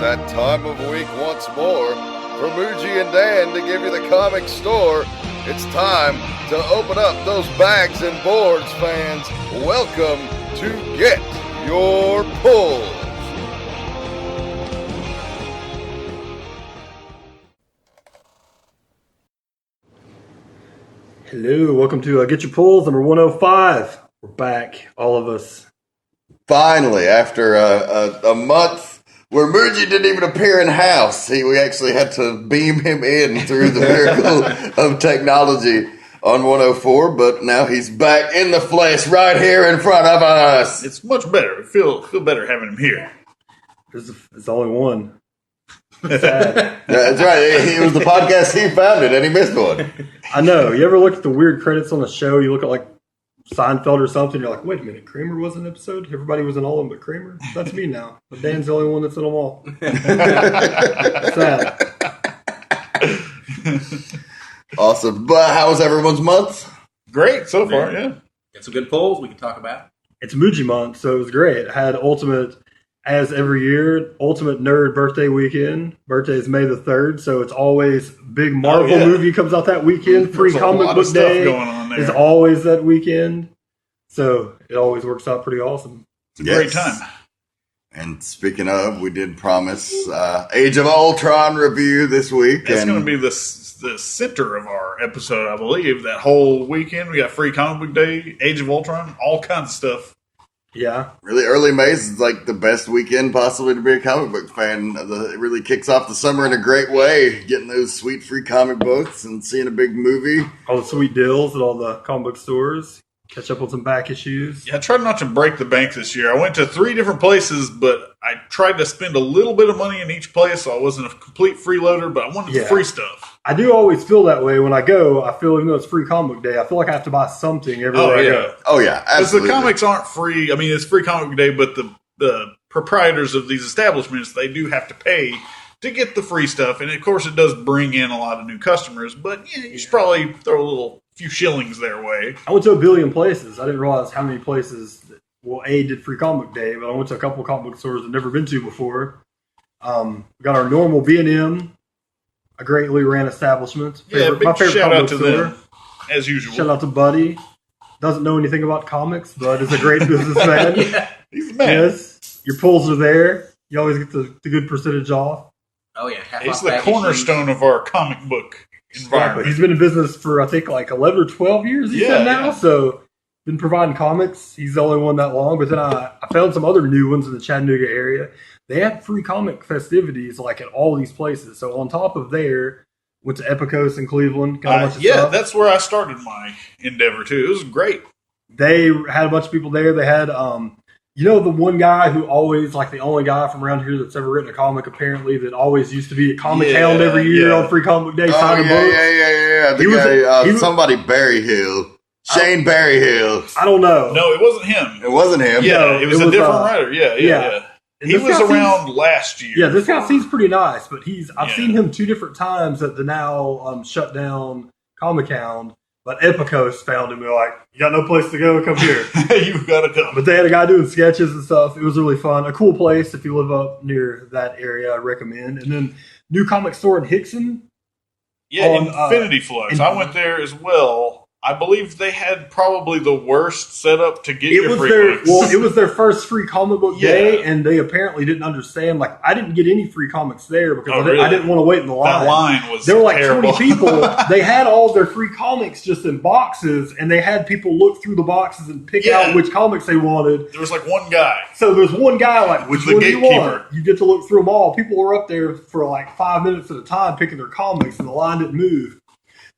that time of week once more. For Muji and Dan to give you the comic store, it's time to open up those bags and boards, fans. Welcome to Get Your Pulls. Hello, welcome to Get Your Pulls, number 105. We're back, all of us. Finally, after a month where Muji didn't even appear in house, we actually had to beam him in through the miracle of technology on 104, but now he's back in the flesh right here in front of us. It's much better. I feel better having him here. There's only one. Sad. That's right. It was the podcast he founded, and he missed one. I know. You ever look at the weird credits on the show? You look at like Seinfeld or something. You're like, wait a minute, Kramer was an episode. Everybody was in all of them, but Kramer. That's me now. But Dan's the only one that's in them all. Sad. Awesome. But how was everyone's month? Great so far. Yeah. Got some good polls we can talk about. It's Muji month, so it was great. It had Ultimate, as every year, Ultimate Nerd birthday weekend. Birthday is May the 3rd, so it's always big Marvel movie comes out that weekend. Free comic book day going on there. is always that weekend. So it always works out pretty awesome. It's a great time. And speaking of, we did promise Age of Ultron review this week. It's going to be the center of our episode, I believe. That whole weekend, we got free comic book day, Age of Ultron, all kinds of stuff. Yeah. Really, early May is like the best weekend possibly to be a comic book fan. It really kicks off the summer in a great way, getting those sweet free comic books and seeing a big movie. All the sweet deals at all the comic book stores. Catch up on some back issues. Yeah, I tried not to break the bank this year. I went to 3 different places, but I tried to spend a little bit of money in each place, so I wasn't a complete freeloader, but I wanted the free stuff. I do always feel that way when I go. I feel, even though it's free comic book day, I feel like I have to buy something everywhere I go. Oh, yeah, absolutely. Because the comics aren't free. I mean, it's free comic book day, but the proprietors of these establishments, they do have to pay to get the free stuff. And, of course, it does bring in a lot of new customers, but you should probably throw a few shillings their way. I went to a billion places. I didn't realize how many places did free comic book day, but I went to a couple of comic book stores I've never been to before. We got our normal B&M, a greatly ran establishment. Big shout out to them, as usual. Shout out to Buddy. Doesn't know anything about comics, but is a great businessman. He's the man. Yes, your pulls are there. You always get the good percentage off. Oh, yeah. He's the cornerstone of our comic book environment. He's been in business for, I think, like 11 or 12 years, he said now. Yeah. So, been providing comics. He's the only one that long. But then I found some other new ones in the Chattanooga area. They had free comic festivities like at all these places. So on top of there, went to Epicos in Cleveland. Got a bunch of stuff. That's where I started my endeavor too. It was great. They had a bunch of people there. They had, the one guy who always, like the only guy from around here that's ever written a comic apparently, that always used to be at Comic Hound every year on Free Comic Book Day signing books. Yeah. The guy, somebody Berryhill. Shane Berryhill. I don't know. No, it wasn't him. It wasn't him. Yeah, no, it was a different writer. Yeah. He was around last year. Yeah, this guy seems pretty nice, but I've seen him 2 different times at the now shut down Comic Hound. But Epicos found him. They're like, you got no place to go? Come here. You've got to come. But they had a guy doing sketches and stuff. It was really fun. A cool place if you live up near that area, I recommend. And then new comic store in Hickson. Yeah, Infinity Flux. I went there as well. I believe they had probably the worst setup to get your free books. Well, it was their first free comic book day, and they apparently didn't understand. Like, I didn't get any free comics there because I didn't want to wait in the line. That line was There were like terrible. 20 people. They had all their free comics just in boxes, and they had people look through the boxes and pick out which comics they wanted. There was like one guy. So there's one guy like, which one do you gatekeeper. want? You get to look through them all. People were up there for like 5 minutes at a time picking their comics, and the line didn't move.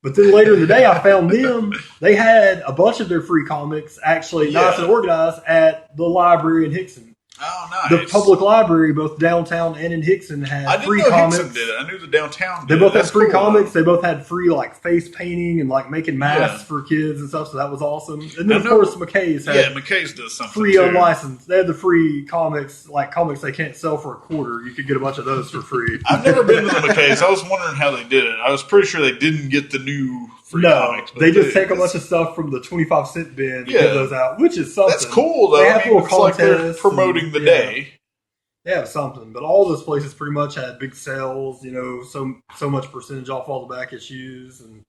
But then later in the day, I found them. They had a bunch of their free comics actually nice and organized at the library in Hickson. Oh, nice. The public library, both downtown and in Hickson, had free comics. Hickson did it. I knew the downtown did. They both had free comics. Though. They both had free like face painting and like making masks for kids and stuff. So that was awesome. And then of course McKay's had McKay's does something free unlicensed. They had the free comics, like comics they can't sell for $0.25. You could get a bunch of those for free. I've never been to the McKay's. I was wondering how they did it. I was pretty sure they didn't get the new free comics. They just take a bunch of stuff from the 25-cent bin and give those out, which is something. That's cool, though. They have little it's like they're contests promoting the day. They have something, but all those places pretty much had big sales. So much percentage off all the back issues, and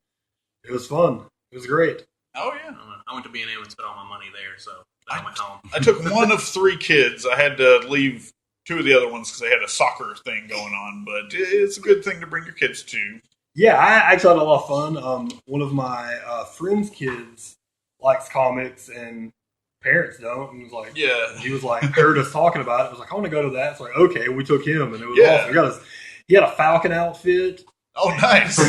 it was fun. It was great. Oh yeah. I went to B&M and spent all my money there, so then I went home. I took one of 3 kids. I had to leave 2 of the other ones because they had a soccer thing going on. But it's a good thing to bring your kids to. Yeah, I actually had a lot of fun. One of my friend's kids likes comics, and parents don't. And he was like, heard us talking about it. Was like, I want to go to that. It's like, okay, we took him, and it was awesome. He had a Falcon outfit. Oh, nice!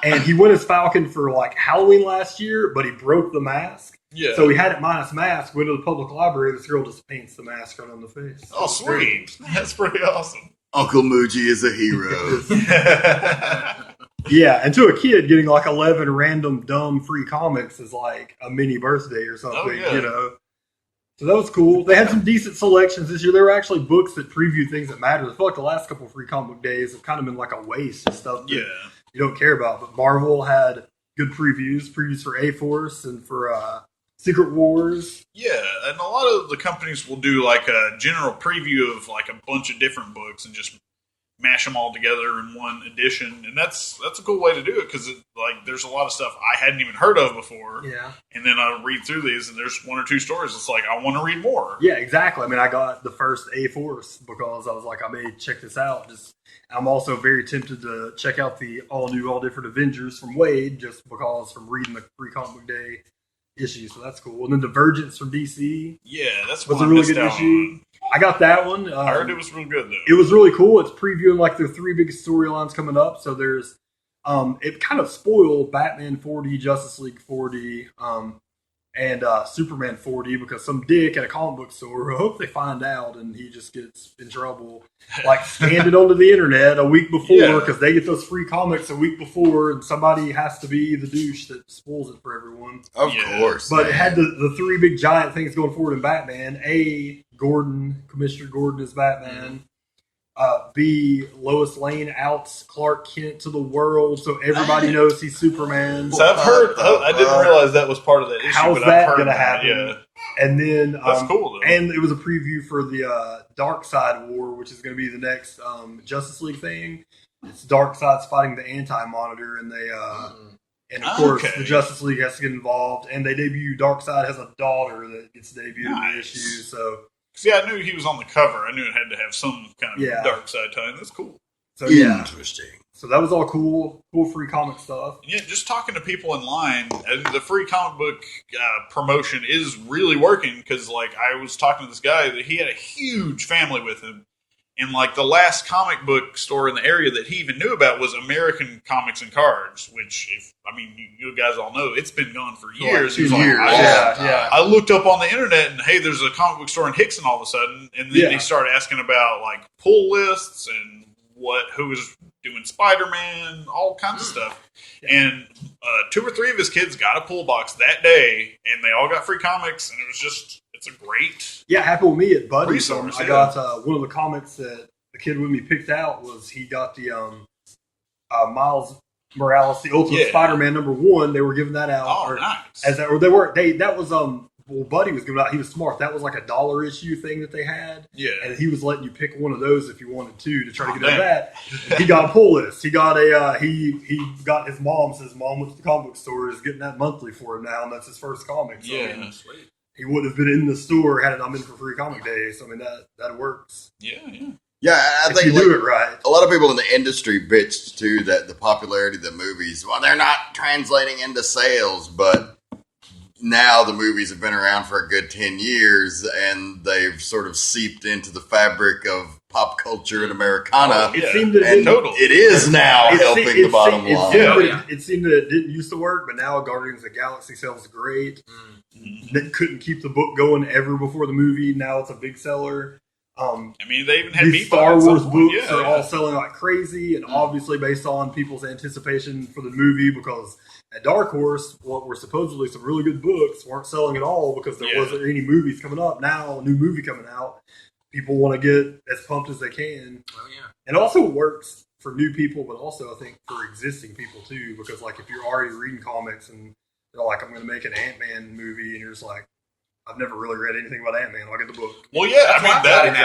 And he went as Falcon for like Halloween last year, but he broke the mask. Yeah. So he had it minus mask. Went to the public library. This girl just paints the mask right on the face. Oh, sweet! That's pretty awesome. Uncle Muji is a hero. Yeah, and to a kid, getting like 11 random dumb free comics is like a mini birthday or something, So that was cool. They had some decent selections this year. There were actually books that preview things that matter. I feel like the last couple of free comic book days have kind of been like a waste of stuff that you don't care about. But Marvel had good previews for A-Force and for Secret Wars. Yeah, and a lot of the companies will do like a general preview of like a bunch of different books and just mash them all together in one edition, and that's a cool way to do it because there's a lot of stuff I hadn't even heard of before. Yeah, and then I read through these, and there's 1 or 2 stories. It's like I want to read more. Yeah, exactly. I mean, I got the first A-Force because I was like, I may check this out. I'm also very tempted to check out the all different Avengers from Wade just because from reading the free comic book day issue. So that's cool. And then Convergence from DC. Yeah, that's was a really good issue. I got that one. I heard it was real good, though. It was really cool. It's previewing like their 3 biggest storylines coming up. So there's, it kind of spoiled Batman 40, Justice League 40, and Superman 40 because some dick at a comic book store, I hope they find out and he just gets in trouble, like scanned it onto the internet a week before because they get those free comics a week before and somebody has to be the douche that spoils it for everyone. Of course. But it had the 3 big giant things going forward in Batman. A, Commissioner Gordon is Batman. B, Lois Lane outs Clark Kent to the world, so everybody knows he's Superman. So I've heard. I didn't realize that was part of that issue. How's that going to happen? Yeah. And then that's cool, though. And it was a preview for the Dark Side War, which is going to be the next Justice League thing. It's Darkseid's fighting the Anti-Monitor, and they and of course the Justice League has to get involved. And they debut Darkseid has a daughter that gets debuted in the issue. So. See, I knew he was on the cover. I knew it had to have some kind of dark side tie. That's cool. So interesting. So that was all cool free comic stuff. Yeah, just talking to people in line, the free comic book promotion is really working because, like, I was talking to this guy that he had a huge family with him, and like the last comic book store in the area that he even knew about was American Comics and Cards, which, you guys all know, it's been gone for years. He was like, I looked up on the internet and, hey, there's a comic book store in Hickson all of a sudden, and then he started asking about like pull lists and who was doing Spider-Man, all kinds of stuff. And 2 or 3 of his kids got a pull box that day, and they all got free comics, and it was just, it's a great it happened with me at Buddy's. resource. I got one of the comics that the kid with me picked out was he got the Miles Morales, the Ultimate Spider-Man #1. They were giving that out. Oh, nice. That was Buddy was giving out. He was smart. That was like a $1 issue thing that they had. Yeah. And he was letting you pick one of those if you wanted to try to get at that. He got a pull list. He got he got his mom. His mom went to the comic book store. Is getting that monthly for him now, and that's his first comic. So, sweet. He would have been in the store had it not been for free comic days. So, that works. Yeah. Yeah, I think you do it right. A lot of people in the industry bitched too that the popularity of the movies, they're not translating into sales, but now the movies have been around for a good 10 years and they've sort of seeped into the fabric of pop culture and Americana. It seemed that it is now helping the bottom line. It seemed that it didn't used to work, but now Guardians of the Galaxy sells great. They couldn't keep the book going ever before the movie. Now it's a big seller. They even had these Star Wars books are all selling like crazy, and obviously based on people's anticipation for the movie, because at Dark Horse, what were supposedly some really good books weren't selling at all because there wasn't any movies coming up. Now, a new movie coming out, people want to get as pumped as they can. Oh, yeah. It also works for new people, but also I think for existing people too, because like if you're already reading comics and they're like, I'm going to make an Ant-Man movie, and you're just like, I've never really read anything about Ant-Man. I'll get the book. Well, yeah, I mean, that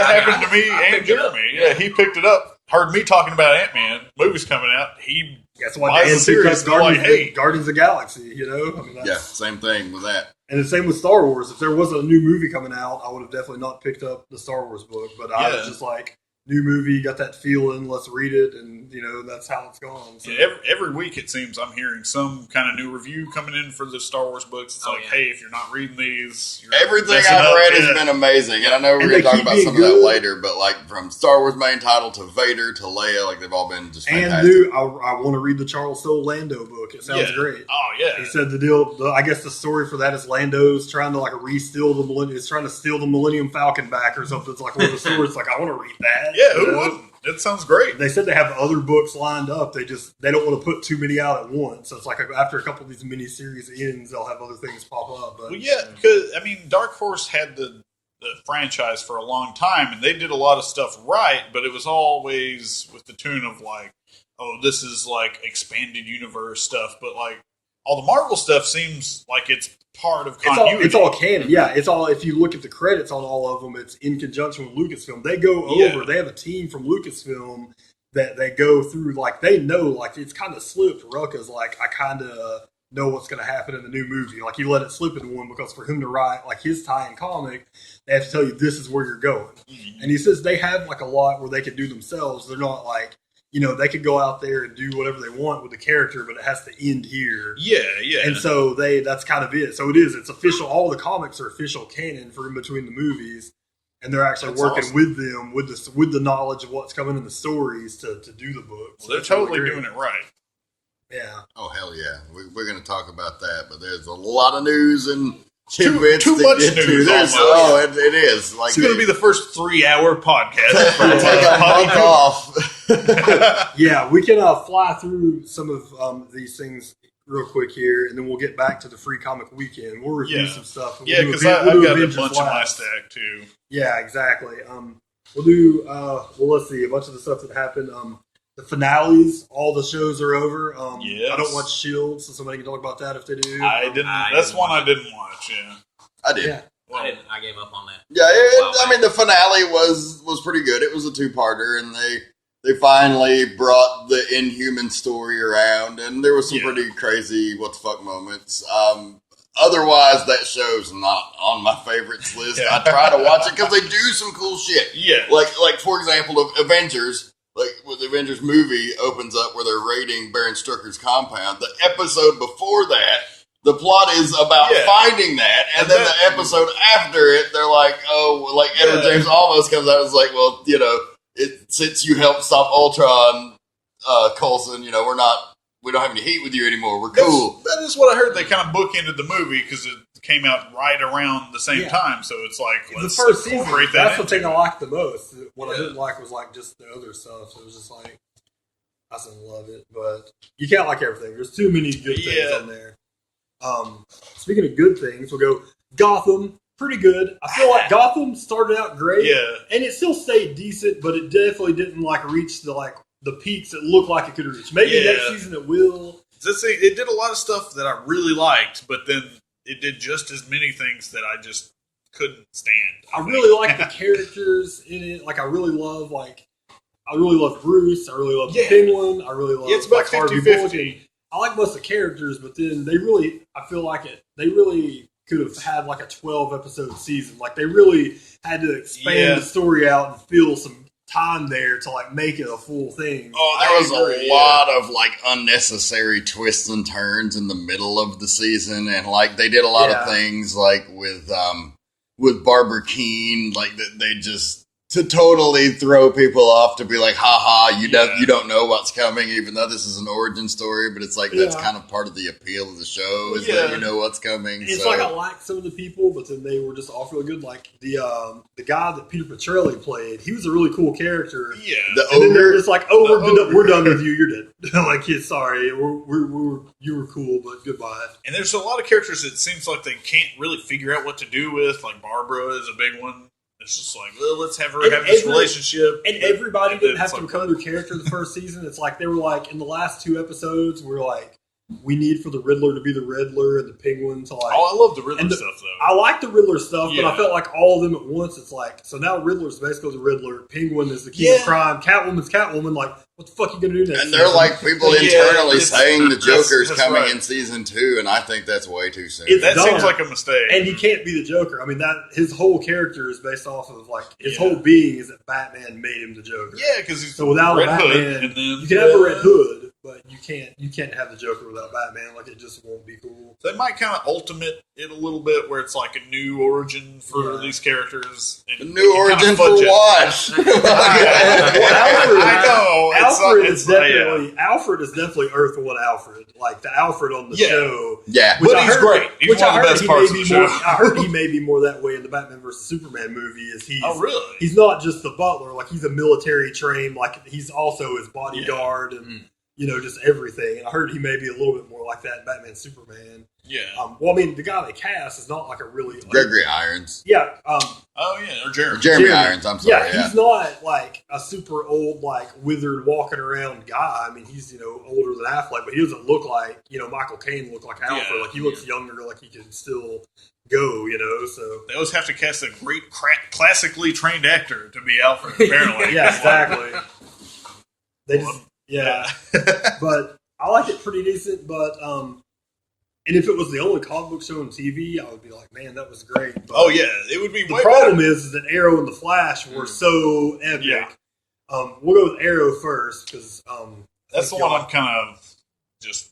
happened to me I and picked it up. Jeremy. Yeah, he picked it up, heard me talking about Ant-Man, movies coming out. He That's why buys Dan the series. picked up Like, hey, Guardians of the Galaxy, you know? I mean, Yeah, same thing with that. And the same with Star Wars. If there wasn't a new movie coming out, I would have definitely not picked up the Star Wars book. But I was just like, new movie, got that feeling, let's read it, and that's how it's gone. So. yeah, every week it seems I'm hearing some kind of new review coming in for the Star Wars books. It's hey, if you're not reading these, you're everything messing I've up. read has been amazing, and I know we're going to talk about some of that later. But like from Star Wars main title to Vader to Leia, like they've all been just fantastic. And I want to read the Charles Soule Lando book. It sounds great. Oh yeah, he said I guess the story for that is Lando's trying to like steal the Millennium Falcon back or something. It's like one of the stories. It's like I want to read that. Yeah, who wouldn't? It sounds great. They said they have other books lined up. They don't want to put too many out at once. So it's like after a couple of these mini-series ends, they'll have other things pop up. But, well, yeah, because, I mean, Dark Horse had the franchise for a long time, and they did a lot of stuff right, but it was always with the tune of like, oh, this is like expanded universe stuff, but like all the Marvel stuff seems like it's part of continuity. It's all canon, yeah. It's all. If you look at the credits on all of them, it's in conjunction with Lucasfilm. They go over. They have a team from Lucasfilm that they go through. Like they know. Like it's kind of slipped. Rucka's like I kind of know what's going to happen in the new movie. Like you let it slip in one because for him to write like his tie-in comic, they have to tell you this is where you're going. Mm-hmm. And he says they have like a lot where they can do themselves. They're not like. They could go out there and do whatever they want with the character, but it has to end here. Yeah, yeah. And so that's kind of it. So it's official. All the comics are official canon for in between the movies, and they're actually working with them with the knowledge of what's coming in the stories to do the book. So they're totally doing it right. Yeah. Oh hell yeah, we're going to talk about that. But there's a lot of news and. Too much news. It is. Like it's going to be the first 3-hour podcast. Take a month off. Yeah, we can fly through some of these things real quick here, and then we'll get back to the free comic weekend. We'll review some stuff. Yeah, because I've got a bunch in my stack too. Yeah, exactly. We'll do. Let's see a bunch of the stuff that happened. The finales, all the shows are over. I don't watch S.H.I.E.L.D, so somebody can talk about that if they do. I didn't. That's one I didn't watch. Yeah, I did. Yeah. Well, I gave up on that. Yeah, I mean the finale was pretty good. It was a 2-parter, and they finally brought the Inhuman story around, and there was some pretty crazy what the fuck moments. Otherwise, that show's not on my favorites list. I try to watch it because they do some cool shit. Yeah, like for example, Avengers. Like, with the Avengers movie opens up where they're raiding Baron Strucker's compound. The episode before that, the plot is about finding that. And then the episode after it, they're like, oh, like Edward James almost comes out and is like, well, since you helped stop Ultron, Coulson, we don't have any heat with you anymore. We're cool. That is what I heard. They kind of bookended the movie because it came out right around the same time. So it's like, let's the first season. That's the thing it. I liked the most. What I didn't like was like just the other stuff. So it was just like, I didn't love it. But you can't like everything. There's too many good things on there. Speaking of good things, we'll go Gotham. Pretty good. I feel like Gotham started out great. Yeah. And it still stayed decent, but it definitely didn't like reach the peaks it looked like it could reach. Maybe next season it will. It did a lot of stuff that I really liked, but then it did just as many things that I just couldn't stand. I really like the characters in it. Like I really love Bruce. I really love the Penguin. I really love it's about Harvey 50-50. I like most of the characters, but then I feel like they really could have had like a 12-episode season. Like they really had to expand the story out and fill some time there to like make it a full thing. Oh, there was a lot of like unnecessary twists and turns in the middle of the season, and like they did a lot of things like with Barbara Keene, like that they just to totally throw people off to be like, haha, you don't know what's coming, even though this is an origin story, but it's like that's kind of part of the appeal of the show is that you know what's coming. It's like I like some of the people, but then they were just all really good. Like the guy that Peter Petrelli played, he was a really cool character. Yeah, the ogre. Then they're just like, we're done with you. You're dead. Like, sorry, you were cool, but goodbye. And there's a lot of characters that it seems like they can't really figure out what to do with. Like Barbara is a big one. It's just like, well, let's have her have this relationship. And everybody didn't have to become their character the first season. It's like they were like, in the last 2 episodes, we're like, we need for the Riddler to be the Riddler and the Penguin to like. Oh, I love the Riddler stuff though. I like the Riddler stuff, but Yeah. I felt like all of them at once. It's like so now Riddler's basically the Riddler, Penguin is the king of crime, Catwoman's Catwoman. Like, what the fuck are you gonna do next? And they're like people internally saying the Joker's that's coming right. in season 2, and I think that's way too soon. That dumb. seems like a mistake. And he can't be the Joker. I mean, that his whole character is based off of like his whole being is that Batman made him the Joker. Yeah, because he's So without Red Batman, Hood, and then you can have a Red Hood, but you can't have the Joker without Batman. Like, it just won't be cool. They might kind of ultimate it a little bit, where it's like a new origin for these characters. A new origin for what? I know. Alfred is definitely Earth One Alfred, like the Alfred on the show. Yeah, but he's great. He's one of the best parts of the show. I heard he may be more that way in the Batman vs Superman movie. Really? He's not just the butler; like he's a military trained. Like he's also his bodyguard and just everything. And I heard he may be a little bit more like that in Batman Superman. Yeah. Well, I mean, the guy they cast is not like a really Gregory Irons. Yeah. Or Jeremy. Jeremy Irons. I'm sorry. Yeah, he's not like a super old, like withered, walking around guy. I mean, he's older than Affleck, but he doesn't look like Michael Caine looked like Alfred. Yeah, like he looks younger, like he can still go. So they always have to cast a great, classically trained actor to be Alfred. Apparently. Yeah, exactly. But I like it pretty decent. But and if it was the only comic book show on TV, I would be like, man, that was great. But it would be. The way problem better. is that Arrow and the Flash were so epic. Yeah. We'll go with Arrow first because that's the one I'm kind of just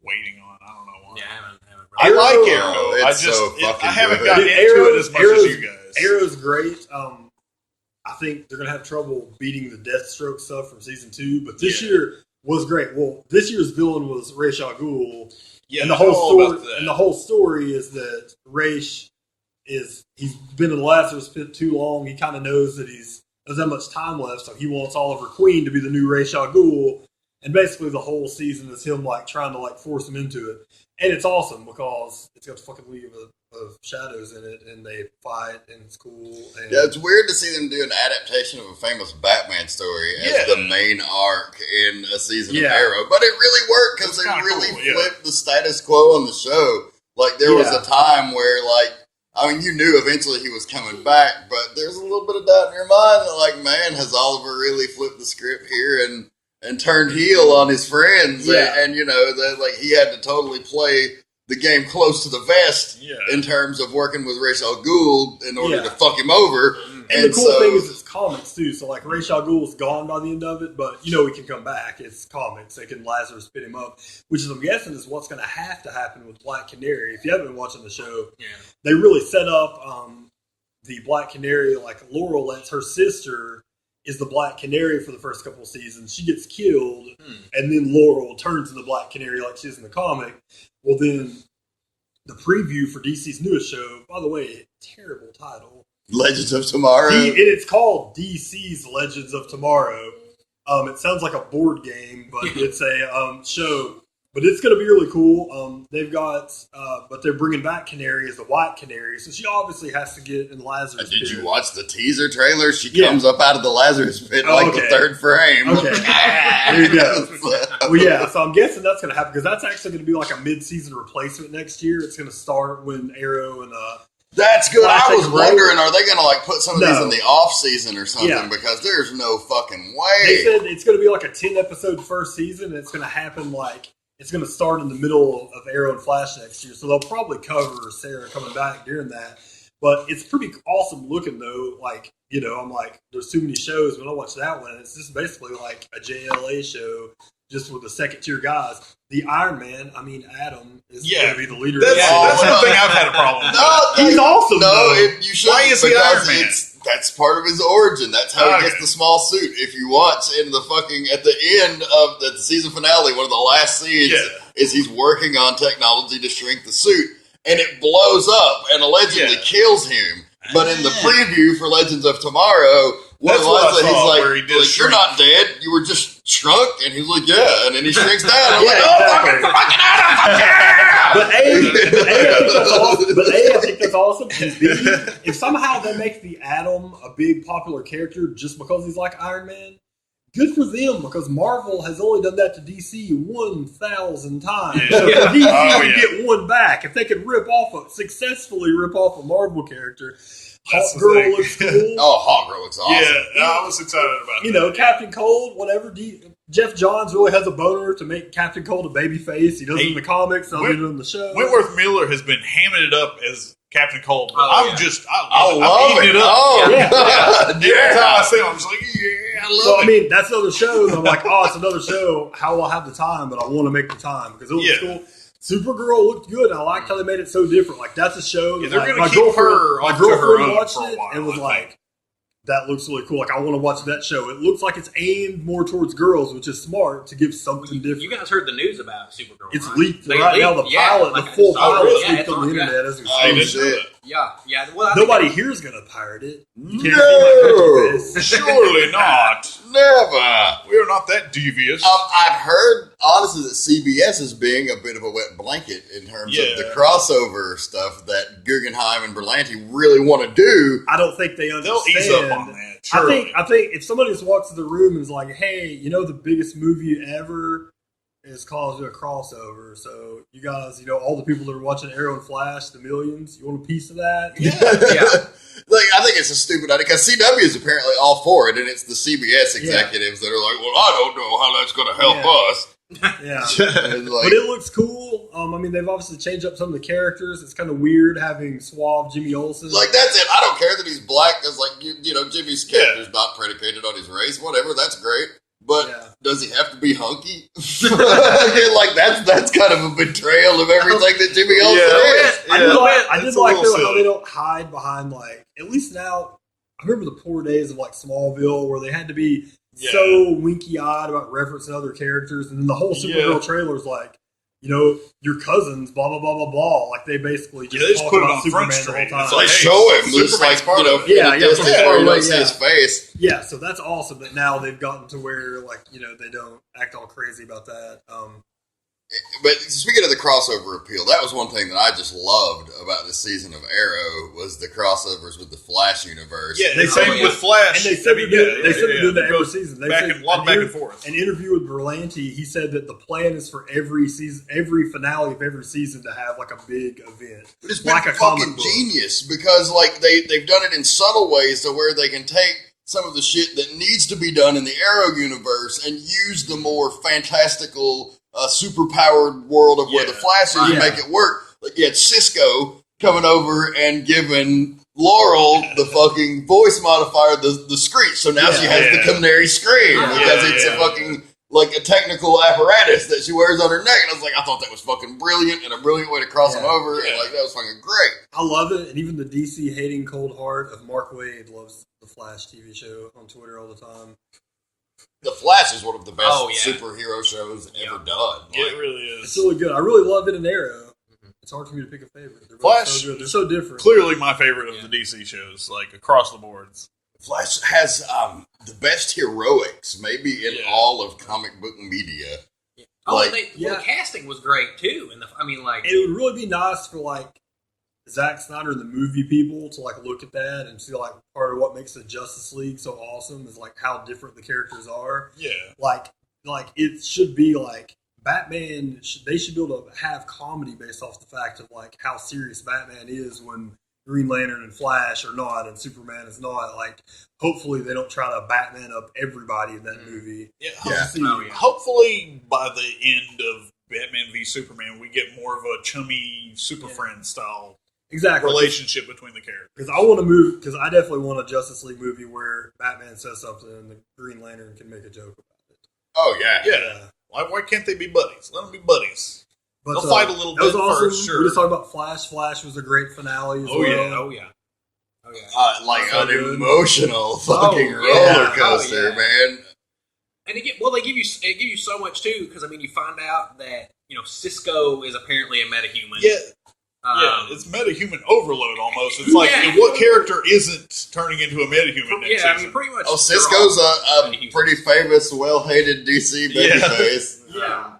waiting on. I don't know why. Yeah, I haven't I like Arrow. It's I haven't good. gotten into it as much as you guys. Arrow's great. I think they're going to have trouble beating the Deathstroke stuff from season 2, but this year was great. Well, this year's villain was Ra's al Ghul. Yeah, and the whole story is that Ra's he's been in the Lazarus pit too long. He kind of knows that he's doesn't have much time left, so he wants Oliver Queen to be the new Ra's al Ghul. And basically, the whole season is him like trying to like force him into it, and it's awesome because it's got the fucking League of Shadows in it, and they fight, and it's cool. And it's weird to see them do an adaptation of a famous Batman story as the main arc in a season of Arrow, but it really worked because they really flipped the status quo on the show. Like there was a time where you knew eventually he was coming back, but there's a little bit of doubt in your mind that man, has Oliver really flipped the script here and turned heel on his friends, and that he had to totally play the game close to the vest in terms of working with Ra's al Ghul in order to fuck him over. And the cool thing is it's comics too, so like Ra's al Ghul's gone by the end of it, but he can come back. It's comics; they can Lazarus spit him up, which is I'm guessing is what's going to happen with Black Canary. If you haven't been watching the show, they really set up the Black Canary. Like Laurel lets her sister is the Black Canary for the first couple of seasons. She gets killed, and then Laurel turns into the Black Canary like she is in the comic. Well, then the preview for DC's newest show, by the way, terrible title. Legends of Tomorrow. It's called DC's Legends of Tomorrow. It sounds like a board game, but it's a show. But it's going to be really cool. They've got, but they're bringing back Canary as the White Canary, so she obviously has to get in Lazarus Did pit. you watch the teaser trailer? She comes up out of the Lazarus pit the third frame. Okay, there you go. Well, so I'm guessing that's going to happen because that's actually going to be like a mid-season replacement next year. It's going to start when Arrow and that's good. I was wondering, are they going to put some of these in the off season or something? Yeah. Because there's no fucking way. They said it's going to be like a 10-episode first season, and it's going to happen it's going to start in the middle of Arrow and Flash next year, so they'll probably cover Sarah coming back during that. But it's pretty awesome looking, though. I'm like, there's too many shows. When I watch that one, it's just basically like a JLA show, just with the second-tier guys. The Iron Man, Adam, is going to be the leader. That's one thing I've had a problem with. He's awesome, you should. Why is he Iron Man? That's part of his origin. That's how he gets the small suit. If you watch at the end of the season finale, one of the last scenes is he's working on technology to shrink the suit, and it blows up and allegedly kills him. But in the preview for Legends of Tomorrow, one of the lines that he's like, "You're not dead. You were just shrunk." And he's like, "Yeah," and then he shrinks down. I'm exactly. fucking Adam! Yeah! But I think that's awesome. And B, if somehow they make the Atom a big popular character just because he's like Iron Man, good for them because Marvel has only done that to DC 1,000 times. Yeah. So if DC Oh, can yeah. get one back, if they could successfully rip off a Marvel character, That's Hawk the Girl thing. looks cool. Oh, Hawk Girl looks awesome. Yeah, I was excited about You that. know, Captain Cold, whatever. Jeff Johns really has a boner to make Captain Cold a baby face. He does it in the comics. I'll do it on the show. Wentworth Miller has been hamming it up as Captain Cold. But Oh, I I love love it. it. Up. Oh, Yeah. God. Every time I see him, I'm just like, I love So, it. I mean, that's another show. I'm like, oh, it's another show. How will I have the time? But I want to make the time because it looks Yeah. cool. Supergirl looked good. I liked how they made it so different. Like, that's a show. Yeah, That, they're like, gonna my keep her girlfriend, my off to her girlfriend own watched for a it while, and was I like, that looks really cool. Like, I want to watch that show. It looks like it's aimed more towards girls, which is smart to give something different. You guys heard the news about Supergirl? It's right? leaked They right now. leaked, The pilot, like the I full just saw it. pilot Yeah, leaked it's on the yeah. internet as we Oh, speak. shit. Yeah. Well, I think Nobody here's gonna pirate it. You can't see my No. picture face. Surely not. Never. We are not that devious. I've heard, honestly, that CBS is being a bit of a wet blanket in terms of the Yeah. crossover stuff that Guggenheim and Berlanti really want to do. I don't think they They'll understand. ease up on that. Surely. I think if somebody just walks to the room and is like, "Hey, you know the biggest movie ever is called a crossover. So you guys, all the people that are watching Arrow and Flash, the millions, you want a piece of that?" Yeah. Like, I think it's a stupid idea because CW is apparently all for it, and it's the CBS executives that are like, "Well, I don't know how that's going to help us." Yeah. And like, But it looks cool. I mean, they've obviously changed up some of the characters. It's kind of weird having suave Jimmy Olsen. like that's it. I don't care that he's black because, like, Jimmy's character's not predicated on his race. Whatever, that's great. But does he have to be hunky? Again, like that's kind of a betrayal of everything that Jimmy Olsen is. I did It's a like little though, how silly. they don't hide behind, like, at least now. I remember the poor days of like Smallville where they had to be so winky eyed about referencing other characters, and then the whole Supergirl trailer is like, your cousins, blah blah blah blah blah. Like they basically just they just talk put it about on Superman Front the whole Street. time. It's They like, show him, Superman's just like, part of it. in Yeah, the yeah, distance from far where you away, don't see his face. Yeah, so that's awesome that now they've gotten to where, like, they don't act all crazy about that. But speaking of the crossover appeal, that was one thing that I just loved about this season of Arrow was the crossovers with the Flash universe. Yeah, They the same said- with Flash. And they said they're doing that every goes season. They back said and a lot back and forth. An interview with Berlanti, he said that the plan is for every season, every finale of every season to have like a big event. But it's been like a comic fucking book. genius because like they've done it in subtle ways to where they can take some of the shit that needs to be done in the Arrow universe and use the more fantastical, super-powered world of where the Flash is and make it work. Like you had Cisco coming over and giving Laurel the fucking voice modifier, the screech. So now she has the canary scream because it's a fucking like a technical apparatus that she wears on her neck. And I was like, I thought that was fucking brilliant and a brilliant way to cross them over. And like that was fucking great. I love it, and even the DC hating cold heart of Mark Waid loves the Flash TV show on Twitter all the time. The Flash is one of the best Oh, yeah. superhero shows ever done. Like, It really It's is. really good. I really love it in Arrow. It's hard for me to pick a favorite. They're both Flash- so good. They're so different. Clearly my favorite of the DC shows, like across the boards. Flash has the best heroics, maybe in all of comic book media. Oh, Like- the casting was great too. And It would really be nice for like Zack Snyder and the movie people to like look at that and see like part of what makes the Justice League so awesome is like how different the characters are. Yeah. Like it should be like Batman. They should be able to have comedy based off the fact of like how serious Batman is when Green Lantern and Flash are not and Superman is not. Like hopefully they don't try to Batman up everybody in that movie. Yeah. Hopefully by the end of Batman v Superman, we get more of a chummy Super Friend style relationship between the characters. Because I want to move. Because I definitely want a Justice League movie where Batman says something and the Green Lantern can make a joke about it. Oh yeah, Yeah. Why can't they be buddies? Let them be buddies. But, They'll fight a little that was bit awesome. first, sure. We just talked about Flash. Flash was a great finale as Oh, well. yeah. Oh yeah. like So an good. emotional fucking yeah. roller coaster, Oh, yeah. man. And they give you so much too because you find out that Cisco is apparently a metahuman. Yeah. It's metahuman overload almost. It's like what character isn't turning into a metahuman next season? Pretty much. Oh, Cisco's a pretty famous, well-hated DC babyface. Yeah.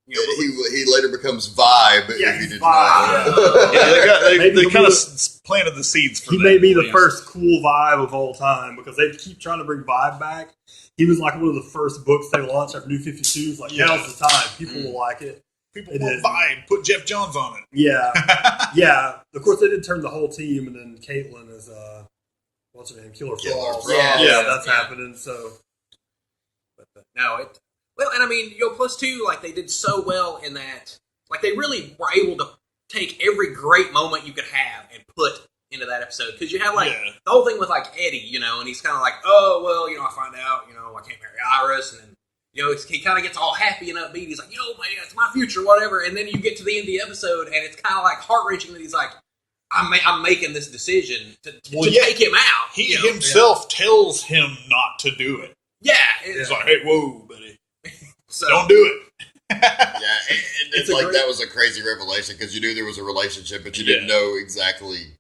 He later becomes Vibe. Yeah, if you he's didn't Vibe. know. Yeah, Maybe they he'll kind be of planted the seeds for He that. may be the Yeah. first cool Vibe of all time because they keep trying to bring Vibe back. he was like one of the first books they launched after New 52. It's like, now's the time. People will like it. People will buy it. Put Jeff Johns on it. Yeah. Yeah. Of course, they did turn the whole team, and then Caitlin is, what's her name? Killer Frost. Yeah, that's happening, so. No, well, and I mean, plus two, like, they did so well in that, like, they really were able to take every great moment you could have and put into that episode. Because you have, like, the whole thing with, like, Eddie, and he's kind of like, oh, well, I find out, I can't marry Iris, and then, he kind of gets all happy and upbeat. He's like, man, it's my future, whatever. And then you get to the end of the episode, and it's kind of like heart-wrenching that he's like, I'm making this decision to take him out. He himself tells him not to do it. Yeah. He's like, hey, whoa, buddy. So, don't do it. It's like that was a crazy revelation because you knew there was a relationship, but you didn't know exactly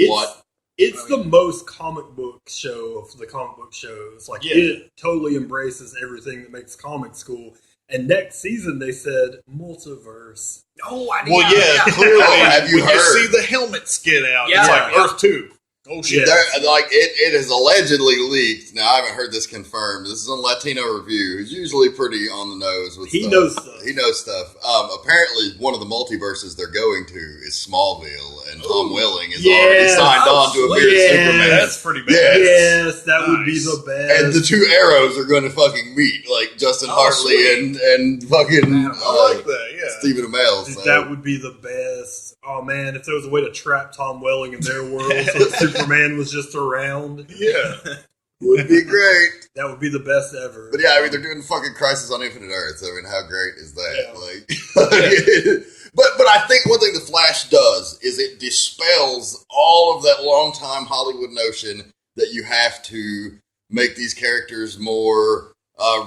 what. It's the most comic book show of the comic book shows. Like, it totally embraces everything that makes comics cool. And next season, they said multiverse. Oh, I did. Well, clearly. Have you heard? You see the helmet skid out. Yeah. It's like Earth 2. Oh, shit. Like, it is allegedly leaked. Now, I haven't heard this confirmed. This is on Latino Review, who's usually pretty on the nose with He knows stuff. He knows stuff. Apparently, one of the multiverses they're going to is Smallville, and Tom Welling is already signed on to appear as Superman. That's pretty bad. Yes, that would be the best. And the two Arrows are going to fucking meet, like Justin Hartley and fucking I like that, Stephen Amell. Dude, that would be the best. Oh, man, if there was a way to trap Tom Welling in their world so that Superman was just around. Yeah. Would be great. That would be the best ever. But yeah, I mean, they're doing fucking Crisis on Infinite Earths. I mean, how great is that? Yeah. Like, but I think one thing the Flash does is it dispels all of that long-time Hollywood notion that you have to make these characters more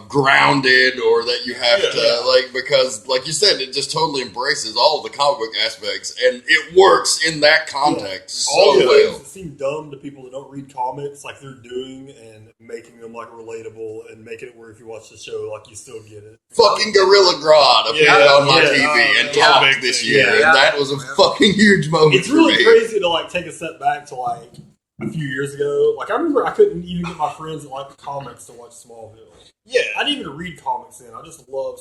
grounded, or that you have to because, like you said, it just totally embraces all of the comic book aspects, and it works in that context so all the well. things that seem dumb to people that don't read comics, like they're doing, and making them like relatable, and making it where if you watch the show, like you still get it. Fucking Gorilla Grodd appeared on my TV and talked this year, and that was a fucking huge moment. It's really crazy to like take a step back to like a few years ago. Like I remember I couldn't even get my friends that like comics to watch Smallville. Yeah. I didn't even read comics then. I just love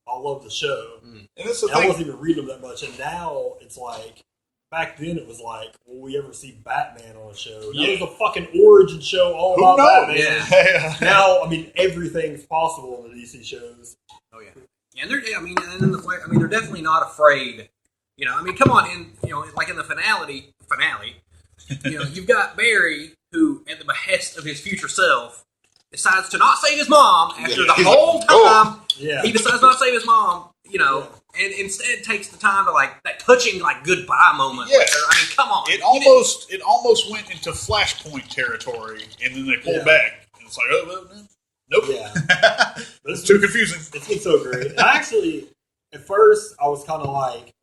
I love the show. And that's the thing. I wasn't even reading them that much. And now it's like, back then it was like, will we ever see Batman on a show? Now there's a fucking origin show all about Batman. Yeah. Now, I mean, everything's possible in the DC shows. Oh, yeah. Yeah, and they're definitely not afraid. I mean, come on, like in the finale, you've got Barry, who, at the behest of his future self, decides to not save his mom after the whole time. He decides not to save his mom, and instead takes the time to like that touching like goodbye moment with her. I mean, come on. It almost went into Flashpoint territory, and then they pulled back. And it's like, oh, well, nope. Yeah. It's too confusing. It's been so great. And I actually, at first, I was kind of like,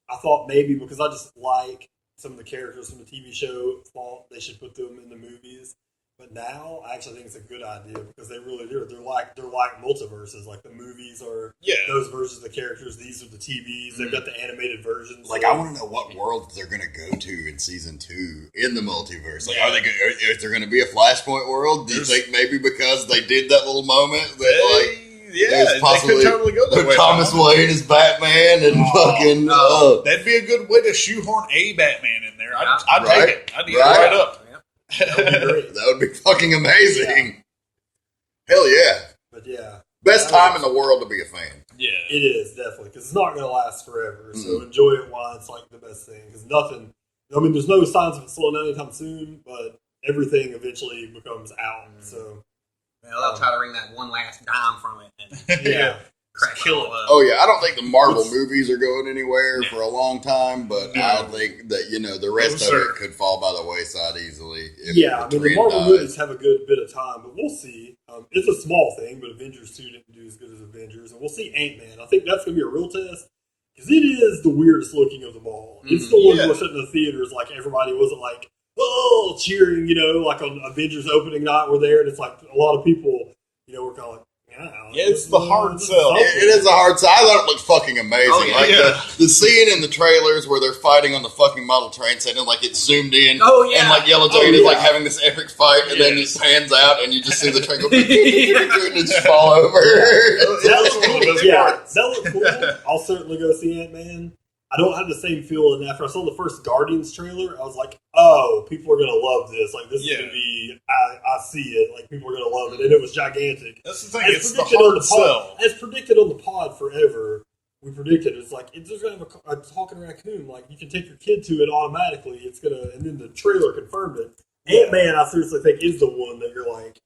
I thought maybe because I just like some of the characters from the TV show, thought they should put them in the movies. But now, I actually think it's a good idea because they really do. They're like multiverses. Like the movies are those versions of the characters. These are the TVs. They've got the animated versions. Like I want to know what world they're going to go to in season 2 in the multiverse. Like, is there going to be a Flashpoint world? Do you think maybe because they did that little moment that there's possibly they could totally go that way. Thomas Wayne is Batman and fucking. That'd be a good way to shoehorn a Batman in there. I'd take it. I'd eat it right up. That would be great. That would be fucking amazing. Hell yeah. But yeah. Best time in the world to be a fan. Yeah. It is, definitely. Because it's not going to last forever. So enjoy it while it's like the best thing. Because nothing, there's no signs of it slowing down anytime soon, but everything eventually becomes out. So. Well, they'll try to wring that one last dime from it. And, kill it. Oh yeah, I don't think the Marvel movies are going anywhere for a long time, but I think that the rest of it could fall by the wayside easily. The Marvel movies have a good bit of time, but we'll see. It's a small thing, but Avengers 2 didn't do as good as Avengers, and we'll see Ant-Man. I think that's going to be a real test because it is the weirdest looking of them all. It's the one where sitting in the theaters, like everybody wasn't like cheering, like on Avengers opening night we're there, and it's like a lot of people, were kind of like, It's the hard sell. It is a hard sell. I thought it looked fucking amazing. Oh, yeah. Like Yeah. the scene in the trailers where they're fighting on the fucking model train set and like it's zoomed in. Oh, yeah. And like Yellow Jacket is like having this epic fight and then it pans out and you just see the train go and it just fall over. That was one of the best parts. That looked cool. I'll certainly go see Ant-Man. I don't have the same feeling after I saw the first Guardians trailer. I was like, oh, people are going to love this. Like, this is going to be, I see it. Like, people are going to love it. And it was gigantic. That's the thing. It's the hard sell. As predicted on the pod forever, we predicted it's like, it's just going to have a talking raccoon. Like, you can take your kid to it automatically. It's going to, and then the trailer confirmed it. Ant-Man, I seriously think, is the one that you're like,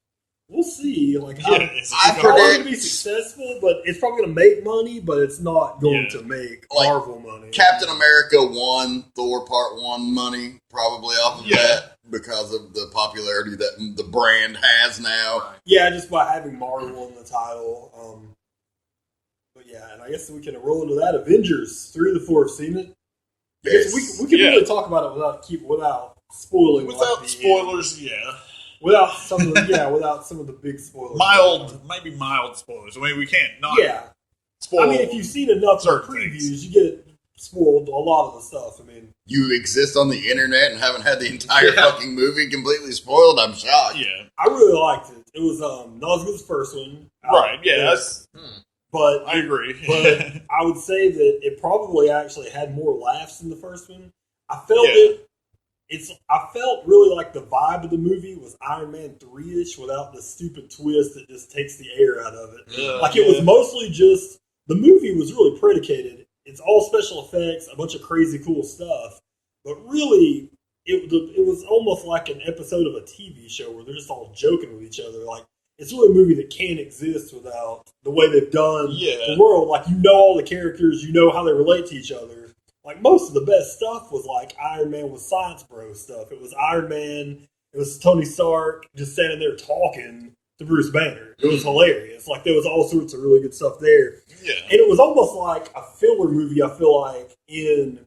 we'll see. Like, it's probably going to be successful, but it's probably going to make money, but it's not going to make Marvel money. Captain America won Thor Part 1 money, probably off of that, because of the popularity that the brand has now. Yeah, just by having Marvel in the title. But yeah, and I guess we can roll into that. Avengers 3 of the 4 have seen it. I guess we can really talk about it without spoiling. Without spoilers, Without some of the big spoilers. Maybe mild spoilers. I mean, we can't not spoil. I mean, if you've seen enough previews, you get spoiled a lot of the stuff. I mean, you exist on the internet and haven't had the entire fucking movie completely spoiled. I'm shocked. Yeah, I really liked it. It was not as good as the first one, right? Yeah, but I agree. But I would say that it probably actually had more laughs than the first one. I felt it. I felt really like the vibe of the movie was Iron Man 3-ish without the stupid twist that just takes the air out of it. It was mostly just, the movie was really predicated. It's all special effects, a bunch of crazy cool stuff. But really, it was almost like an episode of a TV show where they're just all joking with each other. Like, it's really a movie that can't exist without the way they've done the world. Like, you know all the characters, you know how they relate to each other. Like, most of the best stuff was like Iron Man with Science Bro stuff. It was Iron Man, it was Tony Stark just standing there talking to Bruce Banner. It was hilarious. Like, there was all sorts of really good stuff there. Yeah. And it was almost like a filler movie, I feel like, in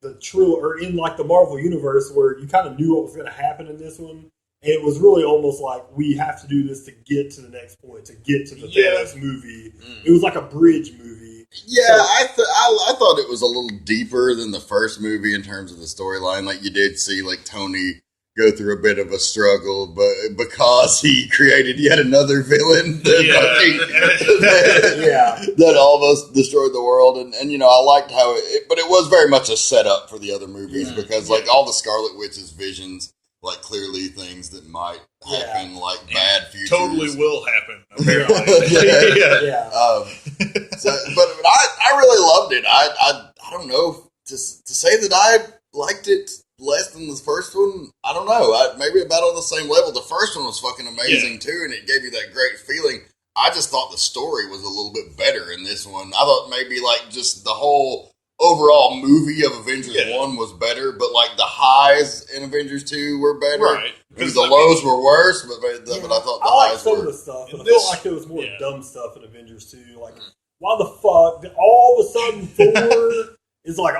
the Marvel Universe, where you kind of knew what was going to happen in this one. And it was really almost like, we have to do this to get to the next point, to get to the Thanos movie. It was like a bridge movie. Yeah, I thought it was a little deeper than the first movie in terms of the storyline. Like, you did see, like, Tony go through a bit of a struggle, but because he created yet another villain that almost destroyed the world. And you know, I liked how but it was very much a setup for the other movies because, like, all the Scarlet Witch's visions, like, clearly things that might happen, like bad futures. Totally will happen, apparently. But I really loved it. I don't know, to say that I liked it less than the first one, I don't know. Maybe about on the same level. The first one was fucking amazing too, and it gave you that great feeling. I just thought the story was a little bit better in this one. I thought maybe, like, just the whole overall movie of Avengers 1 was better, but, like, the highs in Avengers 2 were better. Right. Maybe the lows were worse, but I thought the highs some were. of the stuff, but I felt like there was more dumb stuff in Avengers 2. Like, why the fuck all of a sudden Thor is like,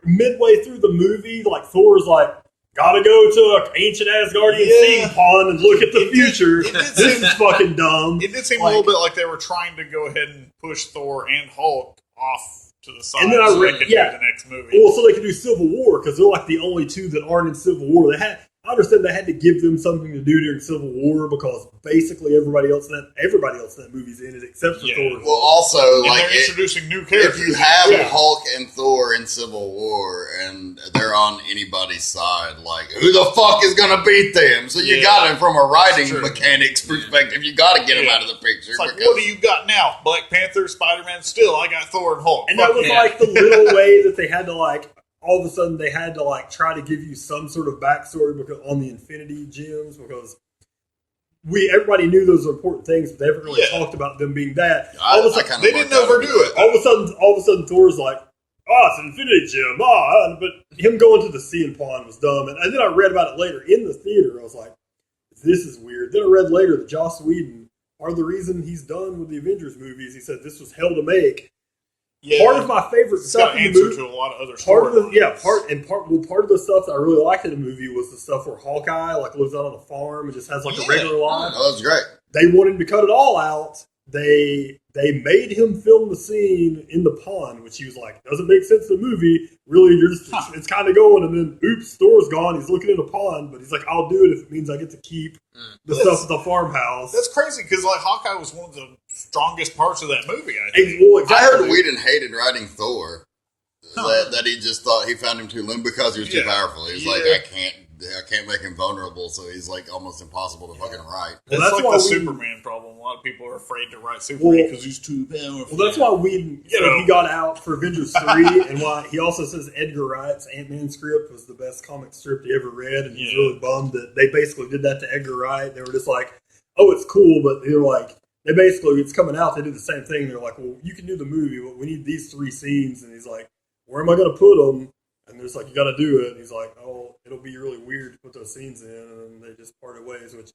midway through the movie, like, Thor's like, gotta go to an ancient Asgardian sea pond and look at the future. This is fucking dumb. It did seem a little bit like they were trying to go ahead and push Thor and Hulk off to the side, and then so they could do the next movie. Well, so they could do Civil War, because they're like the only two that aren't in Civil War. I understand they had to give them something to do during Civil War, because basically everybody else in that movie's in it except for Thor. Well, also, and they're introducing new characters. If you have Hulk and Thor in Civil War and they're on anybody's side, like, who the fuck is going to beat them? So you got it from a writing mechanics perspective. You got to get them out of the picture. It's like, what do you got now? Black Panther, Spider-Man? Still, I got Thor and Hulk. And that was like the little way that they had to, like, all of a sudden they had to, like, try to give you some sort of backstory on the Infinity Gems, because everybody knew those were important things, but they haven't really talked about them being that. They didn't overdo it. All of a sudden Thor's like, it's an Infinity Gem. But him going to the sea and pond was dumb. And then I read about it later in the theater. I was like, this is weird. Then I read later that Joss Whedon, part of the reason he's done with the Avengers movies, he said this was hell to make. Yeah, part of my favorite stuff in the movie, to a lot of other part of the stuff that I really liked in the movie was the stuff where Hawkeye, like, lives out on a farm and just has, like, a regular life. Oh, that was great. They wanted to cut it all out, they made him film the scene in the pond, which he was like, doesn't make sense in the movie. Really, you're just it's kind of going, and then oops, Thor's gone. He's looking in a pond, but he's like, I'll do it if it means I get to keep the stuff at the farmhouse. That's crazy because like Hawkeye was one of the strongest parts of that movie. I think. Well, exactly. I heard Whedon hated writing Thor. That he just thought he found him too limp because he was too powerful. He was like, I can't make him vulnerable, so he's like almost impossible to fucking write. Well, that's like the Superman problem. A lot of people are afraid to write Superman because he's too powerful. Well, that's why Whedon he got out for Avengers 3, and why he also says Edgar Wright's Ant-Man script was the best comic strip he ever read, and he's really bummed that they basically did that to Edgar Wright. They were just like, oh, it's cool, but they're like, they basically, it's coming out, they did the same thing. They're like, well, you can do the movie, but we need these 3 scenes, and he's like, where am I going to put them? And they're just like, you got to do it. And he's like, oh, it'll be really weird to put those scenes in. And they just parted ways, which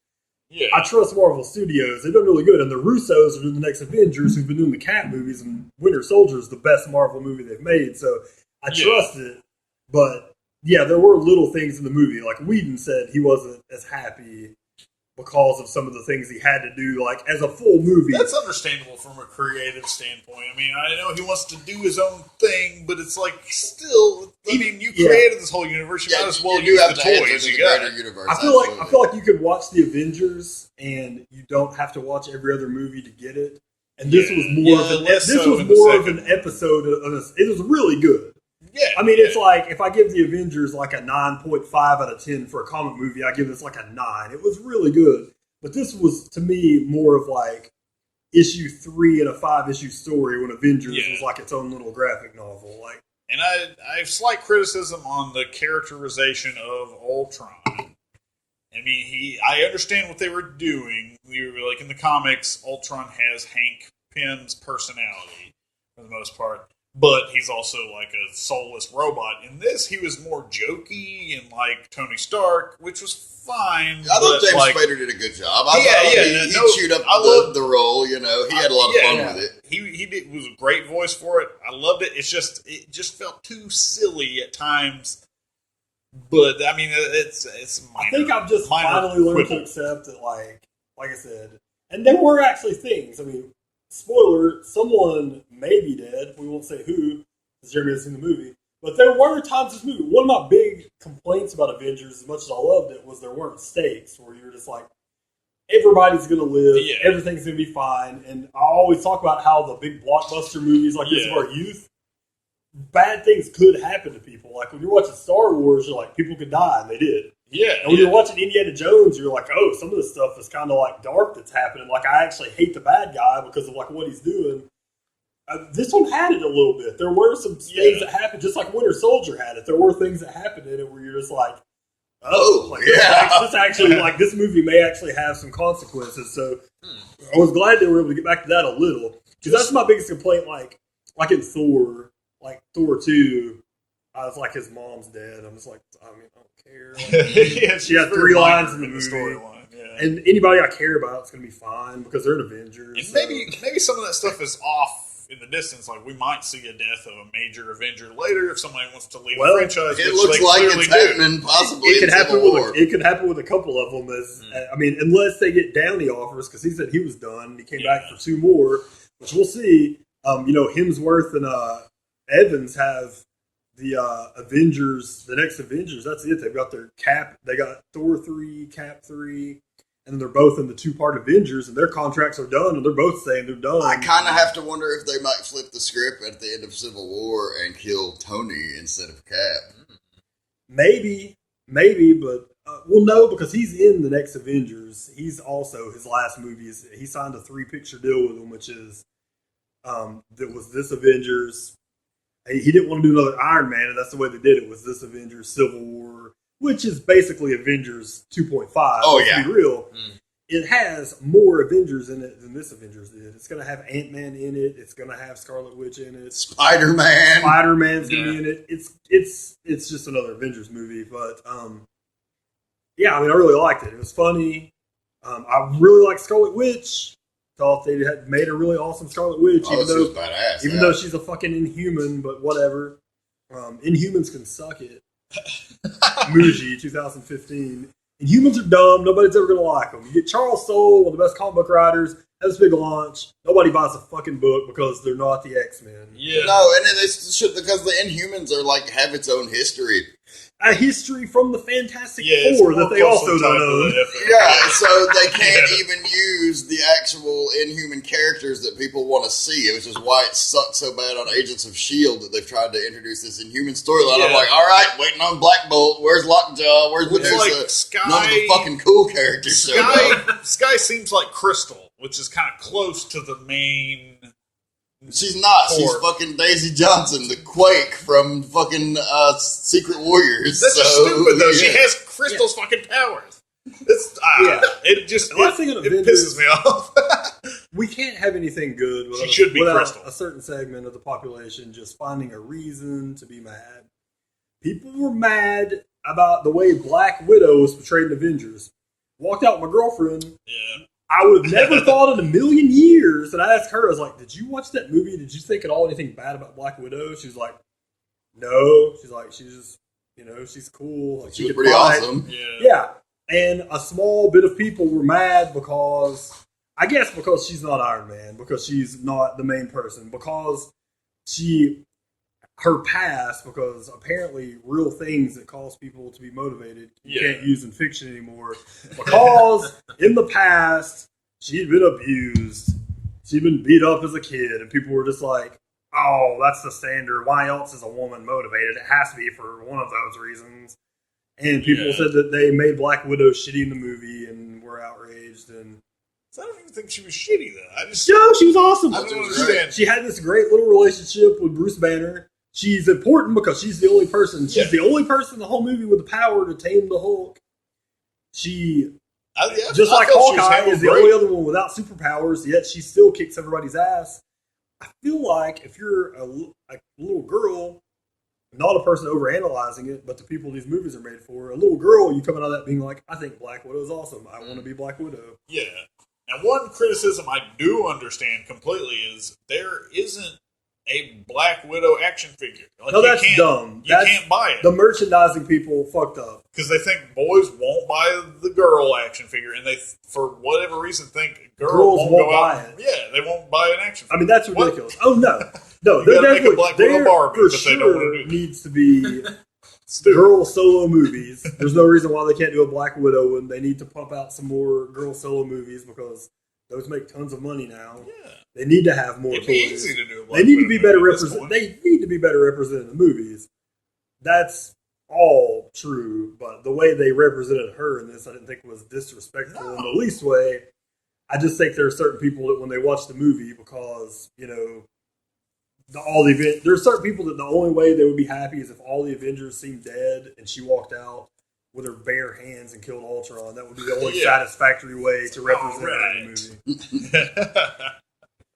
I trust Marvel Studios. They've done really good. And the Russos are doing the next Avengers, who've been doing the Cap movies, and Winter Soldier is the best Marvel movie they've made. So I trust it. But yeah, there were little things in the movie. Like Whedon said he wasn't as happy because of some of the things he had to do, like as a full movie. That's understandable from a creative standpoint. I mean, I know he wants to do his own thing, but it's like still. I mean, you created this whole universe. You might as well use the toys you got. Universe, I feel like you could watch the Avengers and you don't have to watch every other movie to get it. And this was more of an episode of this. It was really good. Yeah, I mean, it's like if I give the Avengers like a 9.5 out of 10 for a comic movie, I give this like a 9. It was really good, but this was to me more of like issue 3 in a 5-issue story when Avengers was like its own little graphic novel. Like, and I have slight criticism on the characterization of Ultron. I mean, I understand what they were doing. We were like in the comics, Ultron has Hank Pym's personality for the most part. But he's also like a soulless robot. In this, he was more jokey and like Tony Stark, which was fine. I thought James Spader did a good job. He chewed up the role. You know, he had a lot of fun with it. He was a great voice for it. I loved it. It just felt too silly at times. But I mean, it's minor. I think I've just finally learned to accept that, like I said, and there were actually things. I mean. Spoiler, someone may be dead. We won't say who, because Jeremy hasn't seen the movie. But there were times in this movie. One of my big complaints about Avengers, as much as I loved it, was there weren't stakes where you're just like, everybody's going to live, everything's going to be fine. And I always talk about how the big blockbuster movies like this of our youth, bad things could happen to people. Like when you're watching Star Wars, you're like, people could die, and they did. Yeah. And when you're watching Indiana Jones, you're like, oh, some of this stuff is kind of like dark that's happening. Like, I actually hate the bad guy because of like what he's doing. This one had it a little bit. There were some things that happened, just like Winter Soldier had it. There were things that happened in it where you're just like, this actually, like, this movie may actually have some consequences. So I was glad they were able to get back to that a little. Because that's my biggest complaint, like in Thor, like Thor 2, I was like, his mom's dead. I'm just like, I mean, I don't care. Like, she had 3 lines in the movie. Storyline, and anybody I care about is going to be fine because they're in Avengers. And maybe some of that stuff is off in the distance. Like, we might see a death of a major Avenger later if somebody wants to leave the franchise. It looks like it's happening, possibly. It could happen with a couple of them. I mean, unless they get Downey offers, because he said he was done. He came back for 2 more, which we'll see. Hemsworth and Evans have the Avengers, the next Avengers. That's it. They've got their Cap. They got Thor 3, Cap 3, and they're both in the 2-part Avengers, and their contracts are done, and they're both saying they're done. I kind of have to wonder if they might flip the script at the end of Civil War and kill Tony instead of Cap. Maybe, but no, because he's in the next Avengers. He's also, his last movie is he signed a 3-picture deal with them, which is that was this Avengers. He didn't want to do another Iron Man, and that's the way they did it, was this Avengers Civil War, which is basically Avengers 2.5. To be real. It has more Avengers in it than this Avengers did. It's going to have Ant-Man in it. It's going to have Scarlet Witch in it. Spider-Man's going to be in it. It's just another Avengers movie, but I mean, I really liked it. It was funny. I really liked Scarlet Witch. Thought they had made a really awesome Scarlet Witch, even though she's a fucking Inhuman, but whatever. Inhumans can suck it. Muji, 2015. Inhumans are dumb. Nobody's ever going to like them. You get Charles Soule, one of the best comic book writers. have this big launch. Nobody buys a fucking book because they're not the X-Men. Yeah. No, and it's should because the Inhumans are like have its own history. A history from the Fantastic it's Four more that they also closely don't tied to own. the FF. Yeah, so they can't Yeah. even use the actual Inhuman characters that people want to see, which is why it sucked so bad on Agents of S.H.I.E.L.D. that they've tried to introduce this Inhuman storyline. Yeah. I'm like, all right, waiting on Black Bolt. Where's Lockjaw? Where's It's Medusa? like Sky. None of the fucking cool characters showed up. Sky seems like Crystal, which is kind of close to the main. She's not. She's Or- fucking Daisy Johnson, the Quake from fucking Secret Warriors. That's just stupid, though. She yeah. has Crystal's fucking powers. It's, It just The last thing on it Avengers- pisses me off. We can't have anything good without, She should be without Crystal. a certain segment of the population just finding a reason to be mad. People were mad about the way Black Widow was portrayed in Avengers. Walked out with my girlfriend. Yeah. I would have never thought in a million years. And I asked her, I was like, did you watch that movie? Did you think at all anything bad about Black Widow? She was like, no. She's like, she's just, she's cool. Like, She was could pretty fight. awesome. Yeah. And a small bit of people were mad because she's not Iron Man, because she's not the main person, because her past, because apparently real things that cause people to be motivated you can't use in fiction anymore. Because in the past, she'd been abused. She'd been beat up as a kid, and people were just like, oh, that's the standard. Why else is a woman motivated? It has to be for one of those reasons. And people said that they made Black Widow shitty in the movie and were outraged. And I don't even think she was shitty, though. no, she was awesome. I don't understand. She had this great little relationship with Bruce Banner. She's important because she's the only person. She's the only person in the whole movie with the power to tame the Hulk. Just like Hawkeye is the only other one without superpowers, yet she still kicks everybody's ass. I feel like if you're a little girl, not a person overanalyzing it, but the people these movies are made for, a little girl, you coming out of that being like, I think Black Widow is awesome. I want to be Black Widow. Yeah. And one criticism I do understand completely is there isn't a Black Widow action figure. Like, No, that's dumb. You can't buy it. The merchandising people fucked up. Because they think boys won't buy the girl action figure, and they, for whatever reason, think girls won't go buy out. it. Yeah, they won't buy an action figure. I mean, that's ridiculous. Oh, no. No, You there gotta make a definitely Black Widow there Barbie, for but they don't wanna sure do that. needs to be Stupid. girl solo movies. There's no reason why they can't do a Black Widow, and they need to pump out some more girl solo movies because those make tons of money now. Yeah. They need to have more It'd be toys. easy to do a Black They need to Widow be better movie at this represented. point. They need to be better represented in the movies. That's all true, but the way they represented her in this, I didn't think was disrespectful in the least way. I just think there are certain people that when they watch the movie, because there are certain people that the only way they would be happy is if all the Avengers seemed dead and she walked out with her bare hands and killed Ultron. That would be the only satisfactory way to represent her in the movie.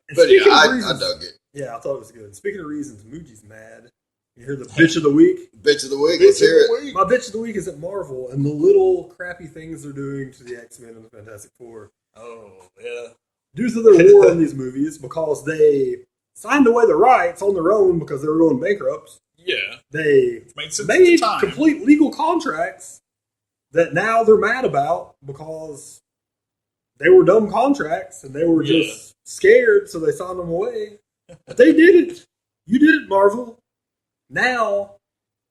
And But speaking of I reasons- dug it. Yeah, I thought it was good. Speaking of reasons, Muji's mad. You hear the bitch of the week? Bitch of the week. Let's hear it. My bitch of the week is at Marvel and the little crappy things they're doing to the X-Men and the Fantastic Four. Oh, yeah. Due to their war on these movies, because they signed away the rights on their own because they were going bankrupt, Yeah. they Made sense made at the time. complete legal contracts that now they're mad about because they were dumb contracts and they were just scared, so they signed them away. But they did it. You did it, Marvel. Now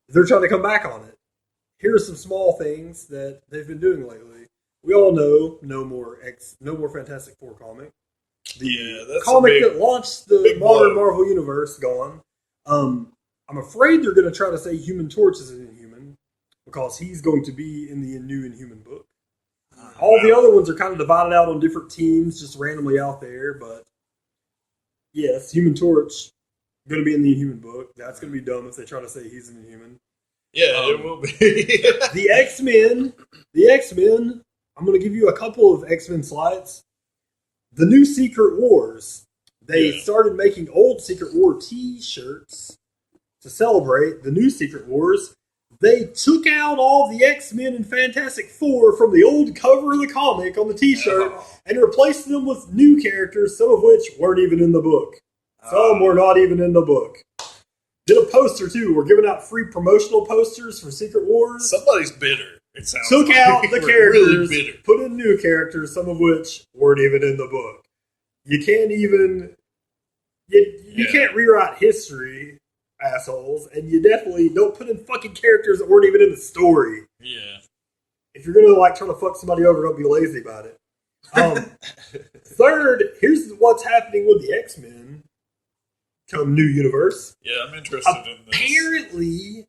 they're trying to come back on it. Here are some small things that they've been doing lately. We all know no more Fantastic Four comic. The that's comic a big, that launched the big modern blow. Marvel universe gone. I'm afraid they're going to try to say Human Torch is an Inhuman because he's going to be in the new Inhuman book. All the other ones are kind of divided out on different teams, just randomly out there. But yes, Human Torch going to be in the Inhuman book. That's going to be dumb if they try to say he's an Inhuman. Yeah, it will be. The X-Men. I'm going to give you a couple of X-Men slides. The new Secret Wars. They started making old Secret War T-shirts to celebrate the new Secret Wars. They took out all the X-Men and Fantastic Four from the old cover of the comic on the T-shirt and replaced them with new characters, some of which weren't even in the book. Some were not even in the book. Did a poster too. We're giving out free promotional posters for Secret Wars. Somebody's bitter. It sounds Took like. out the We're characters, really bitter. put in new characters, some of which weren't even in the book. You can't even you can't rewrite history, assholes, and you definitely don't put in fucking characters that weren't even in the story. Yeah. If you're gonna like try to fuck somebody over, don't be lazy about it. Third, here's what's happening with the X-Men come new universe. Yeah, I'm interested in this. Apparently,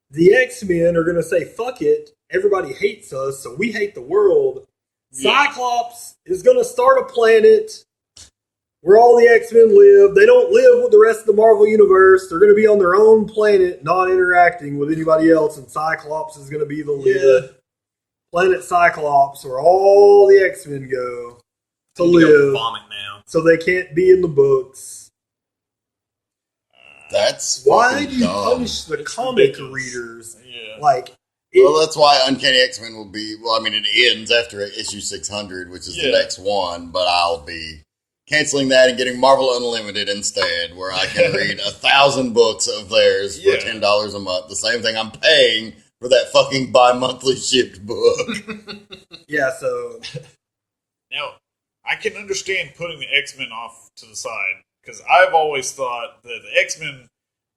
the X-Men are gonna say, fuck it, everybody hates us, so we hate the world. Yeah. Cyclops is gonna start a planet where all the X-Men live. They don't live with the rest of the Marvel Universe. They're going to be on their own planet, not interacting with anybody else, and Cyclops is going to be the leader. Yeah. Planet Cyclops, where all the X-Men go to live. Vomit now. So they can't be in the books. That's why do you dumb. punish the comic readers? Yeah. Like, well, that's why Uncanny X-Men will be, well, I mean, it ends after issue 600, which is the next one, but I'll be canceling that and getting Marvel Unlimited instead, where I can read 1,000 books of theirs for $10 a month. The same thing I'm paying for that fucking bi-monthly shipped book. Yeah, so... Now, I can understand putting the X-Men off to the side, because I've always thought that the X-Men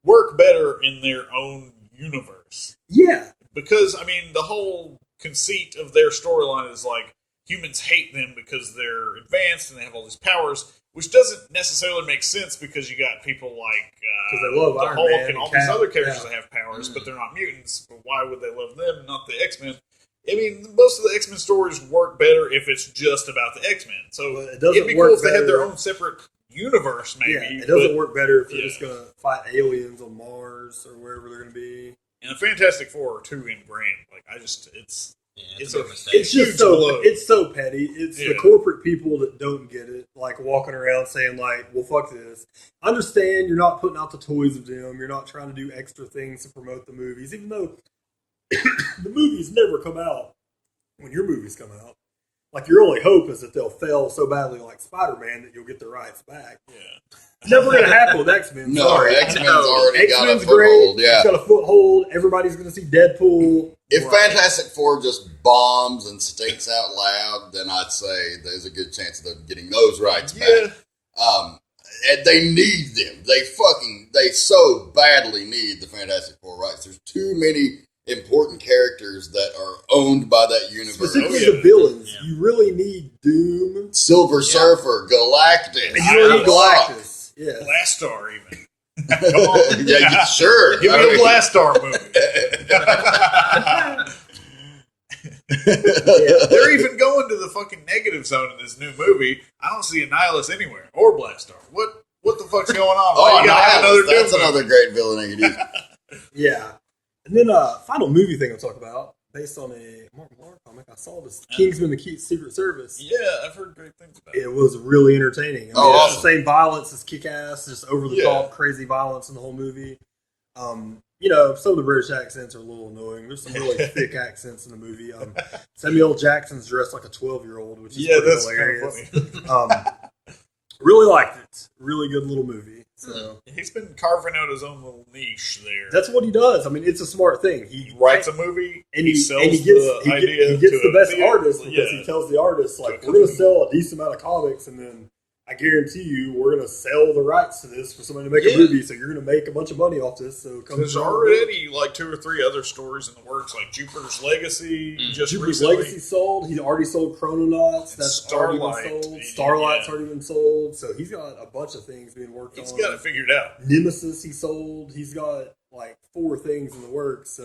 work better in their own universe. Yeah. Because, I mean, the whole conceit of their storyline is like, humans hate them because they're advanced and they have all these powers, which doesn't necessarily make sense because you got people like they love the Iron Hulk Man and all and these Cap. other characters that have powers, but they're not mutants. But why would they love them, not the X-Men? I mean, most of the X-Men stories work better if it's just about the X-Men. So it'd be cool if they had their own separate universe, maybe. Yeah, it doesn't work better if you're just going to fight aliens on Mars or wherever they're going to be. And the Fantastic Four are too ingrained. Like, it's just so petty. It's the corporate people that don't get it, like walking around saying like, well, fuck this. I understand you're not putting out the toys of them. You're not trying to do extra things to promote the movies, even though the movies never come out when your movies come out. Like, your only hope is that they'll fail so badly like Spider-Man that you'll get the rights back. Yeah. Never going to happen with X-Men. No, sorry. X-Men's already got a X-Men's foothold. great. Yeah. It's got a foothold. Everybody's going to see Deadpool. If Fantastic Four just bombs and stinks out loud, then I'd say there's a good chance of them getting those rights back. And they need them. They so badly need the Fantastic Four rights. There's too many important characters that are owned by that universe. Specifically the villains. Yeah. You really need Doom. Silver Surfer, Galactus. And you really need Galactus. Yeah. Blastar, even. Come on. Yeah, sure. Give me a Blastar movie. They're even going to the fucking negative zone in this new movie. I don't see Annihilus anywhere or Blastar. What the fuck's going on? Oh, Annihilus. That's another great villain they could use. Yeah. And then final movie thing I'll talk about, based on a Mark Millar comic. I saw this Kingsman the Secret Service. Yeah, I've heard great things about it. It was really entertaining. I mean, it's the same violence as Kick-Ass, just over-the-top, crazy violence in the whole movie. You know, some of the British accents are a little annoying. There's some really thick accents in the movie. Samuel L. Jackson's dressed like a 12-year-old, which is pretty hilarious. Kind of funny. Really liked it. Really good little movie. So he's been carving out his own little niche there. That's what he does. I mean, it's a smart thing. He writes a movie and he sells the idea. He gets the best artist because he tells the artist, like, we're going to sell a decent amount of comics, and then I guarantee you we're going to sell the rights to this for somebody to make a movie, so you're going to make a bunch of money off this. So there's already like 2 or 3 other stories in the works, like Jupiter's Legacy. Jupiter's Legacy sold. He's already sold Chrononauts. That's already been sold. Starlight's already been sold. So he's got a bunch of things being worked on. He's got it figured out. Nemesis he sold. He's got like 4 things in the works. So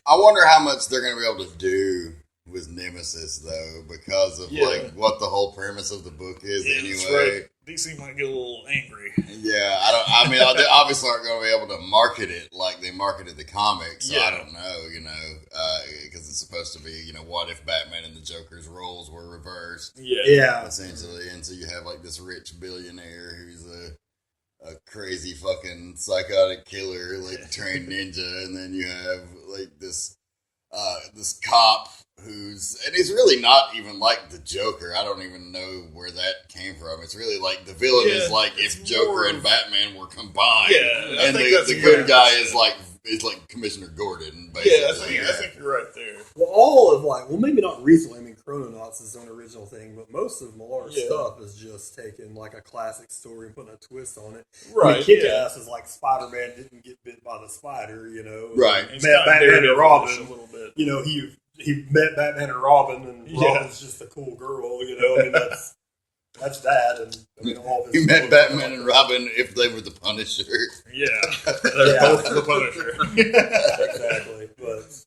I wonder how much they're going to be able to do with Nemesis, though, because of like what the whole premise of the book is anyway. Right. DC might get a little angry. Yeah, I mean, they obviously aren't going to be able to market it like they marketed the comics. So I don't know, because it's supposed to be, what if Batman and the Joker's roles were reversed? Yeah, essentially, and so you have like this rich billionaire who's a crazy fucking psychotic killer, like trained ninja, and then you have like this cop and he's really not even like the Joker. I don't even know where that came from. It's really like the villain is like if Joker and Batman were combined. Yeah, and the good guy is like it's like Commissioner Gordon, basically. I think you're right there. Well, maybe not recently. I mean, Chrononauts is his own original thing, but most of Millar's stuff is just taking like a classic story and putting a twist on it. Right. I mean, Kick-Ass is like Spider-Man didn't get bit by the spider, Right. Met Batman and Robin. A little bit. He met Batman and Robin, and Robin's just a cool girl. I mean, that's that. And I mean, all He met Batman and Robin if they were the Punisher. Yeah, they're both the Punisher. Exactly, but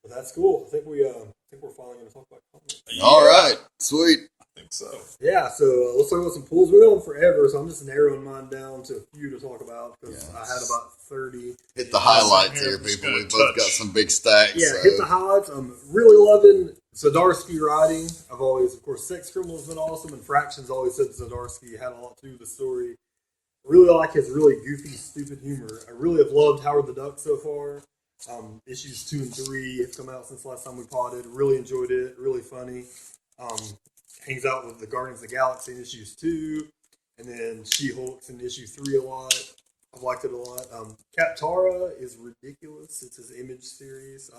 that's cool. I think we're finally going to talk about comics. All right, sweet. I think so. Yeah, so let's talk about some pools. We're going forever, so I'm just narrowing mine down to a few to talk about because I had about 30. Hit the highlights here, people. We both got some big stacks. Yeah, hit the highlights. I'm really loving Zdarsky writing. I've always, of course, Sex Criminal has been awesome, and Fractions always said Zdarsky had a lot to do with the story. I really like his really goofy, stupid humor. I really have loved Howard the Duck so far. Issues 2 and 3 have come out since last time we potted. Really enjoyed it. Really funny. Hangs out with the Guardians of the Galaxy in issues 2, and then She-Hulk's in issue 3 a lot. I've liked it a lot. Kaptara is ridiculous. It's his Image series.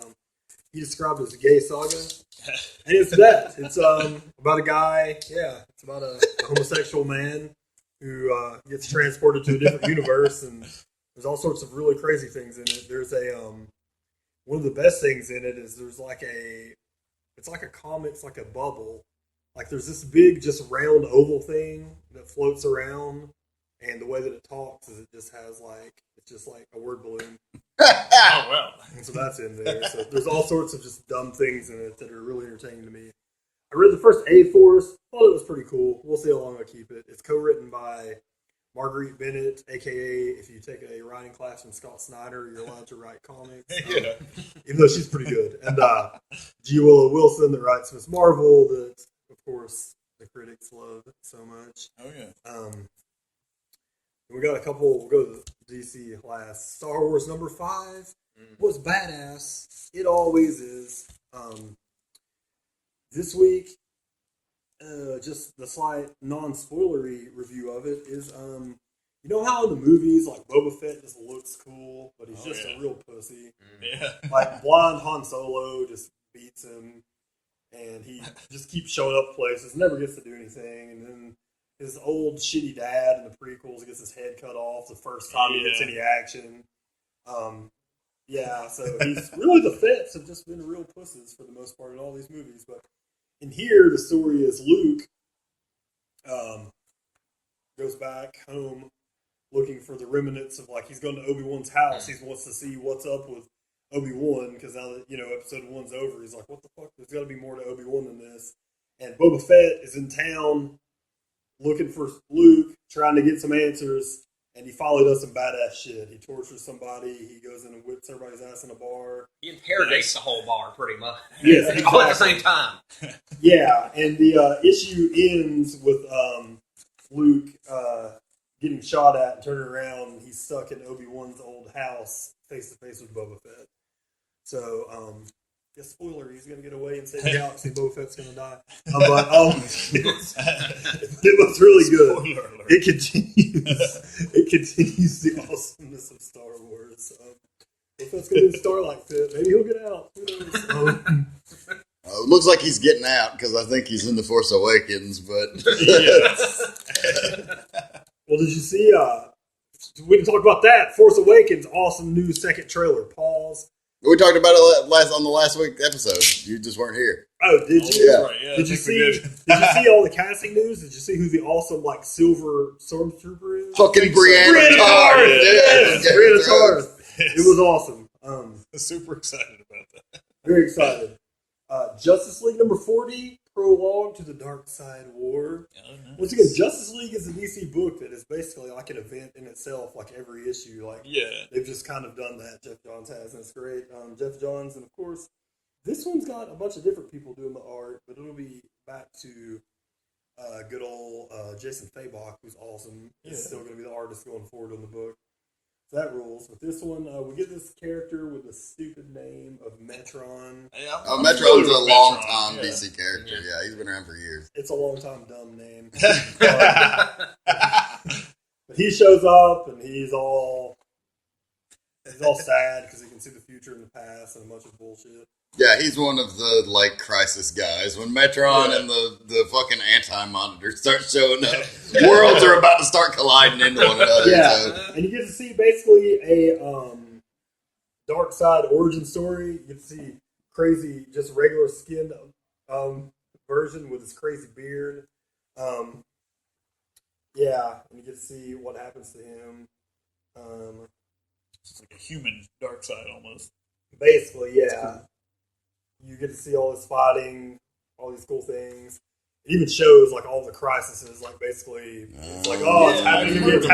He described it as a gay saga, and it's that. It's about a guy. Yeah, it's about a homosexual man who gets transported to a different universe, and there's all sorts of really crazy things in it. There's one of the best things in it is there's it's like a comic, it's like a bubble. Like there's this big, just round oval thing that floats around, and the way that it talks is it just has it's just like a word balloon. Oh, well. And so that's in there. So there's all sorts of just dumb things in it that are really entertaining to me. I read the first A-Force, thought it was pretty cool. We'll see how long I keep it. It's co-written by Marguerite Bennett, a.k.a. if you take a writing class from Scott Snyder, you're allowed to write comics. Even though she's pretty good. And G. Willow Wilson that writes Miss Marvel that, of course, the critics love so much. Oh, yeah. We got a couple. We'll go to the DC last. Star Wars number 5 was badass. It always is. This week, just the slight non-spoilery review of it is, you know how in the movies, like Boba Fett just looks cool, but he's just a real pussy. Yeah. Like blind Han Solo just beats him, and he just keeps showing up places, never gets to do anything, and then his old shitty dad in the prequels gets his head cut off the first time he gets any action. So he's really the Fetts have just been real pusses for the most part in all these movies. But in here, the story is Luke goes back home looking for the remnants of he's going to Obi-Wan's house. He wants to see what's up with Obi-Wan because now that episode 1's over, he's like, what the fuck? There's got to be more to Obi-Wan than this. And Boba Fett is in town looking for Luke, trying to get some answers, and he finally does some badass shit. He tortures somebody, he goes in and whips everybody's ass in a bar. He interrogates the whole bar, pretty much. Yes, exactly. All at the same time. Yeah, and the issue ends with Luke getting shot at and turning around, and he's stuck in Obi-Wan's old house, face-to-face with Boba Fett. So, spoiler, he's going to get away and save the galaxy. Boba Fett's going to die. But it was really good. Spoiler alert. It continues the awesomeness of Star Wars. Boba Fett's going to be a Starlight Pit. Maybe he'll get out. Who knows? It looks like he's getting out because I think he's in The Force Awakens, but... Well, did you see... we can talk about that. Force Awakens, awesome new second trailer. Pause. We talked about it on the last week episode. You just weren't here. Oh, did you? Yeah. Right, yeah, did you see? Did you see all the casting news? Did you see who the awesome silver stormtrooper is? Fucking Brianna Tarth. Yes, Brianna Tarth. It was awesome. I'm super excited about that. Very excited. Justice League number 40, prologue to the Dark Side War. Oh, nice. Once again, Justice League is a DC book that is basically like an event in itself, like every issue. They've just kind of done that. Jeff Johns has, and it's great. Jeff Johns, and of course, this one's got a bunch of different people doing the art, but it'll be back to good old Jason Fabok, who's awesome. Is still going to be the artist going forward on the book. So that rules. With this one, we get this character with the stupid name of Metron. Metron's a long-time DC character. Yeah, he's been around for years. It's a long-time dumb name. But he shows up, and he's all... He's all sad because he can see the future and the past and a bunch of bullshit. Yeah, he's one of the like crisis guys. When Metron and the fucking anti-monitor start showing up, worlds are about to start colliding into one another. Yeah, So. and you get to see basically a dark side origin story. You get to see crazy, just regular skinned version with his crazy beard. Yeah, and you get to see what happens to him. It's like a human dark side almost. Basically, yeah. You get to see all this fighting, all these cool things. It even shows like all the crises. Like basically, it's like, oh, it's happening again. It's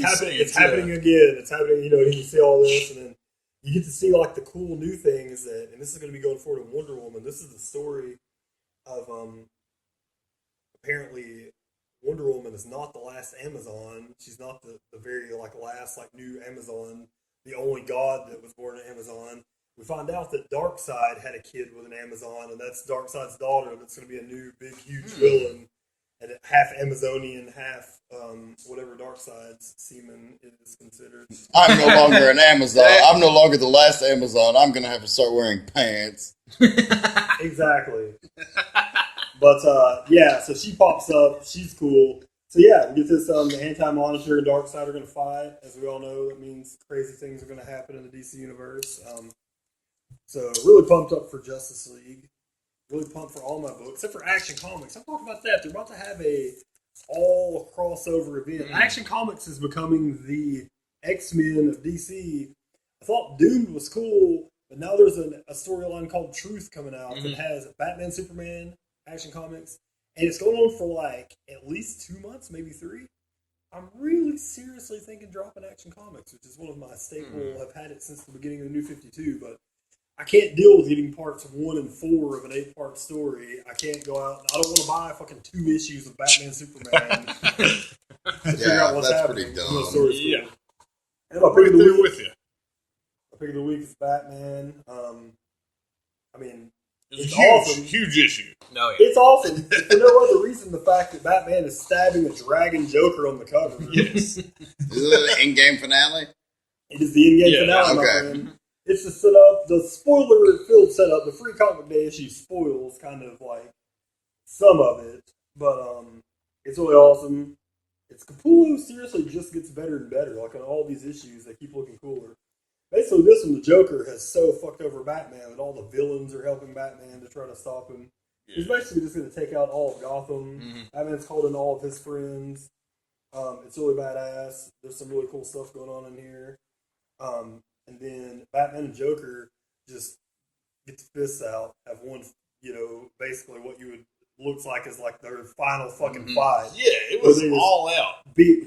happening. It's happening again. It's happening. You know, you see all this, and then you get to see like the cool new things that. And this is going to be going forward in Wonder Woman. This is the story of apparently Wonder Woman is not the last Amazon. She's not the very like last like new Amazon. The only god that was born in Amazon. We find out that Darkseid had a kid with an Amazon, and that's Darkseid's daughter. That's going to be a new, big, huge villain, and half Amazonian, half whatever Darkseid's semen is considered. I'm no longer an Amazon. I'm no longer the last Amazon. I'm going to have to start wearing pants. Exactly. But yeah, so she pops up. She's cool. So yeah, we get this. The Anti-Monitor and Darkseid are going to fight. As we all know, that means crazy things are going to happen in the DC universe. So really pumped up for Justice League. Really pumped for all my books, except for Action Comics. I'm talking about that. They're about to have a all crossover event. Action Comics is becoming the X-Men of DC. I thought Doomed was cool, but now there's a storyline called Truth coming out that has Batman, Superman, Action Comics, and it's going on for like at least 2 months, maybe 3. I'm really seriously thinking dropping Action Comics, which is one of my staple. I've had it since the beginning of the New 52, but I can't deal with getting parts 1 and 4 of an 8-part story. I can't go out. I don't want to buy fucking 2 issues of Batman, Superman. To figure out what's that's happening. pretty dumb. Yeah. And my I'm pick of the there week. with you. My pick of the week is Batman. I mean, It's it's a huge, awesome. huge issue. No, yeah. It's awesome. For no other reason, the fact that Batman is stabbing a dragon Joker on the cover. Yes. Is it the in-game finale? It is the in-game Yeah, finale, my okay. friend. It's the setup, the spoiler-filled setup. The free comic day issue spoils kind of like some of it, but it's really awesome. It's Capullo seriously just gets better and better. Like on all these issues, they keep looking cooler. Basically, this one, the Joker has so fucked over Batman that all the villains are helping Batman to try to stop him. Yeah. He's basically just going to take out all of Gotham. Batman's called in all of his friends. It's really badass. There's some really cool stuff going on in here. And then Batman and Joker just get the fists out, have one, basically what you would looks like is like their final fucking fight. Yeah, it was all out.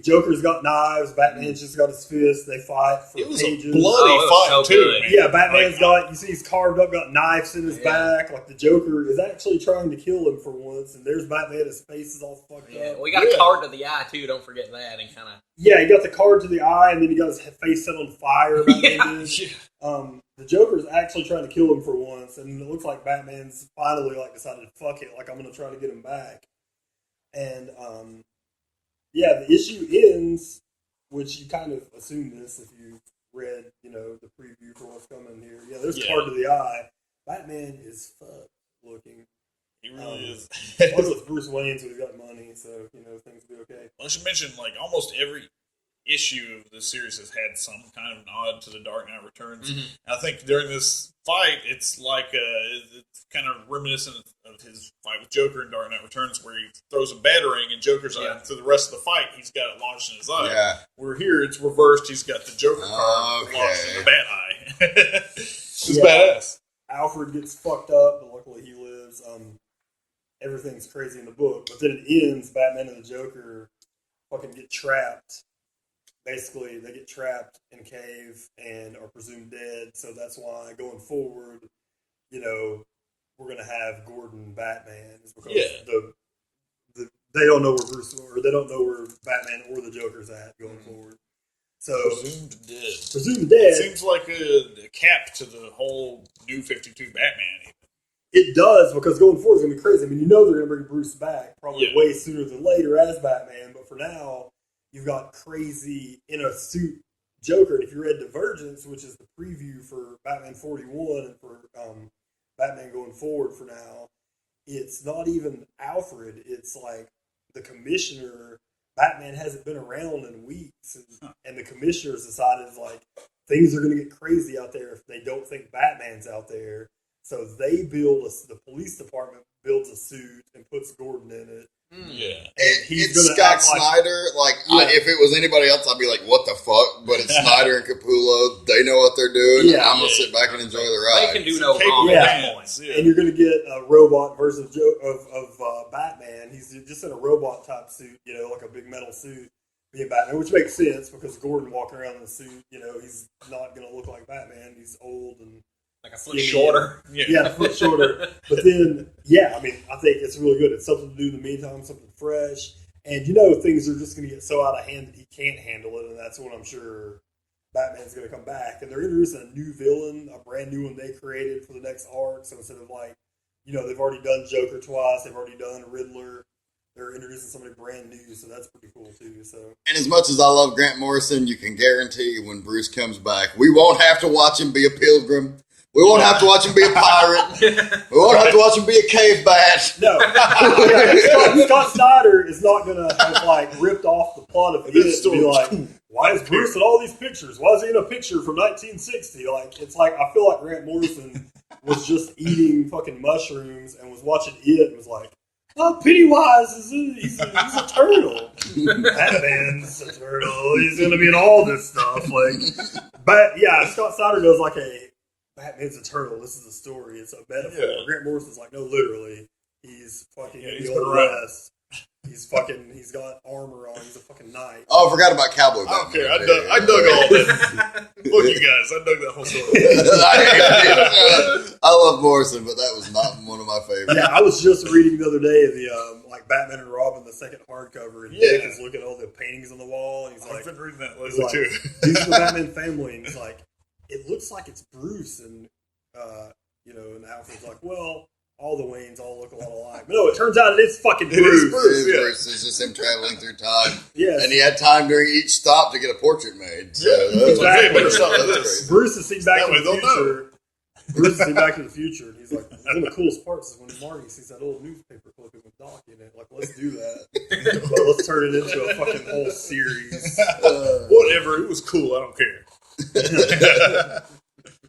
Joker's got knives, Batman's just got his fists, they fight for It was pages. a bloody fight, so too, good. man. Yeah, Batman's got, you see he's carved up, got knives in his back. Like the Joker is actually trying to kill him for once, and there's Batman, his face is all fucked up. We got a card to the eye too. Don't forget that, and kind of. Yeah, he got the card to the eye, and then he got his face set on fire. Batman did. The Joker's actually trying to kill him for once, and it looks like Batman's finally like decided, fuck it, like I'm going to try to get him back. And yeah, the issue ends, which you kind of assume this if you read, the preview for what's coming here. Yeah, there's card to the eye. Batman is fucked looking. He really is. Also, it's Bruce Wayne, so he's got money, so things will be okay. I should mention, like, almost every issue of the series has had some kind of nod to the Dark Knight Returns. And I think during this fight, it's like it's kind of reminiscent of his fight with Joker in Dark Knight Returns, where he throws a battering in Joker's eye, and through the rest of the fight, he's got it launched in his eye. Yeah. Where here, it's reversed. He's got the Joker card launched in the bat eye. It's badass. Alfred gets fucked up, but luckily he lives. Everything's crazy in the book, but then it ends. Batman and the Joker fucking get trapped. Basically, they get trapped in a cave and are presumed dead. So that's why going forward, we're gonna have Gordon Batman. Is because they don't know where they don't know where Batman or the Joker's at going forward. So Presumed dead. Presumed dead. It seems like a cap to the whole New 52 Batman. It does, because going forward is going to be crazy. I mean, they're going to bring Bruce back probably way sooner than later as Batman, but for now, you've got crazy in a suit Joker, and if you read Divergence, which is the preview for Batman 41 and for Batman going forward for now, it's not even Alfred. It's like the commissioner. Batman hasn't been around in weeks, and the commissioner's decided like things are going to get crazy out there if they don't think Batman's out there. So they the police department builds a suit and puts Gordon in it. Yeah, and he's it's Scott Snyder. If it was anybody else, I'd be like, "What the fuck?" But it's Snyder and Capullo. They know what they're doing. Yeah, and I'm gonna sit back and enjoy the ride. They can do no wrong at that point. And you're going to get a robot version of Batman. He's just in a robot type suit, like a big metal suit, being Batman, which makes sense because Gordon walking around in a suit, he's not going to look like Batman. He's old and like a foot shorter. Yeah, a foot shorter. But then, I think it's really good. It's something to do in the meantime, something fresh. And things are just going to get so out of hand that he can't handle it, and that's when I'm sure Batman's going to come back. And they're introducing a new villain, a brand new one they created for the next arc. So instead of they've already done Joker twice, they've already done Riddler. They're introducing somebody brand new, so that's pretty cool too. So, and as much as I love Grant Morrison, you can guarantee when Bruce comes back, we won't have to watch him be a pilgrim. We won't have to watch him be a pirate. We won't have to watch him be a cave bat. No. Scott Snyder is not going to have, ripped off the plot of it and be like, why is Bruce in all these pictures? Why is he in a picture from 1960? I feel like Grant Morrison was just eating fucking mushrooms and was watching it and was like, oh, Pennywise he's a turtle. Batman's a turtle. He's going to be in all this stuff. Scott Snyder does Batman's a turtle. This is a story. It's a metaphor. Yeah. Grant Morrison's like, no, literally. He's fucking in the Old West. He's got armor on. He's a fucking knight. Oh, I forgot about Cowboy Batman. I don't care. I dug all that. Look, you guys. I dug that whole story. I love Morrison, but that was not one of my favorites. Yeah, I was just reading the other day the Batman and Robin, the second hardcover, and Dick is looking at all the paintings on the wall, and he's I've been reading that lately too. These are the Batman family, and he's like, it looks like it's Bruce, and and Alfred's like, well, all the Waynes all look a lot alike. But no, it turns out it is fucking Bruce. It is Bruce. It's just him traveling through time. Yes. And he had time during each stop to get a portrait made. So Bruce has seen Back to the Future. Bruce has seen Back to the Future, and he's like, one of the coolest parts is when Marty sees that old newspaper clipping with Doc in it. Like, let's do that. Let's turn it into a fucking whole series. Whatever. It was cool. I don't care.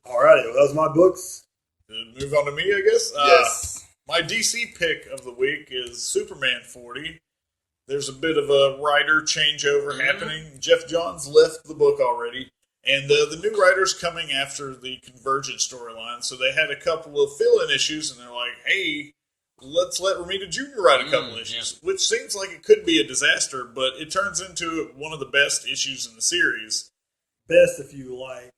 Alrighty, well, that was my books. Move on to me, I guess. Yes. My DC pick of the week is Superman 40. There's a bit of a writer changeover happening. Jeff Johns left the book already, and the new writer's coming after the Convergence storyline. So they had a couple of fill-in issues, and they're like, "Hey, let's let Romita Jr. write a couple issues," which seems like it could be a disaster, but it turns into one of the best issues in the series. Best if you like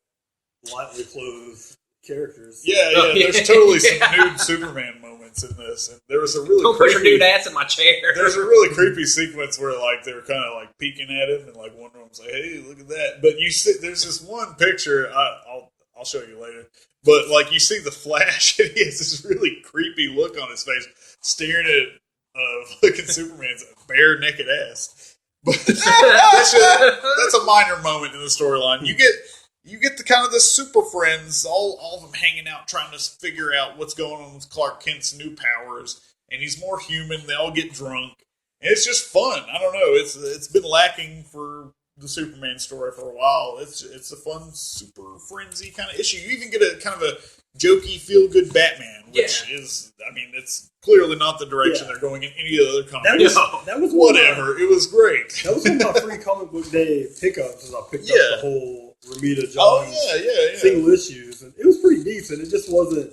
lightly clothed characters. Yeah. There's totally some nude Superman moments in this, and there was a really don't put your nude ass in my chair. There's a really creepy sequence where they were kind of peeking at him, and one of them's like, "Hey, look at that!" But you see, there's this one picture. I'll show you later. But you see the Flash, and he has this really creepy look on his face, staring at looking Superman's bare naked ass. But that's a minor moment in the storyline. You get the kind of the super friends, all of them hanging out, trying to figure out what's going on with Clark Kent's new powers, and he's more human. They all get drunk, and it's just fun. I don't know. It's been lacking for the Superman story for a while. It's a fun super frenzy kind of issue. You even get a kind of a jokey, feel good Batman, which is, it's clearly not the direction they're going in any other comic. That was whatever. It was great. That was one of my free comic book day pickups. As I picked up the whole Romita Johns single issues, and it was pretty decent. It just wasn't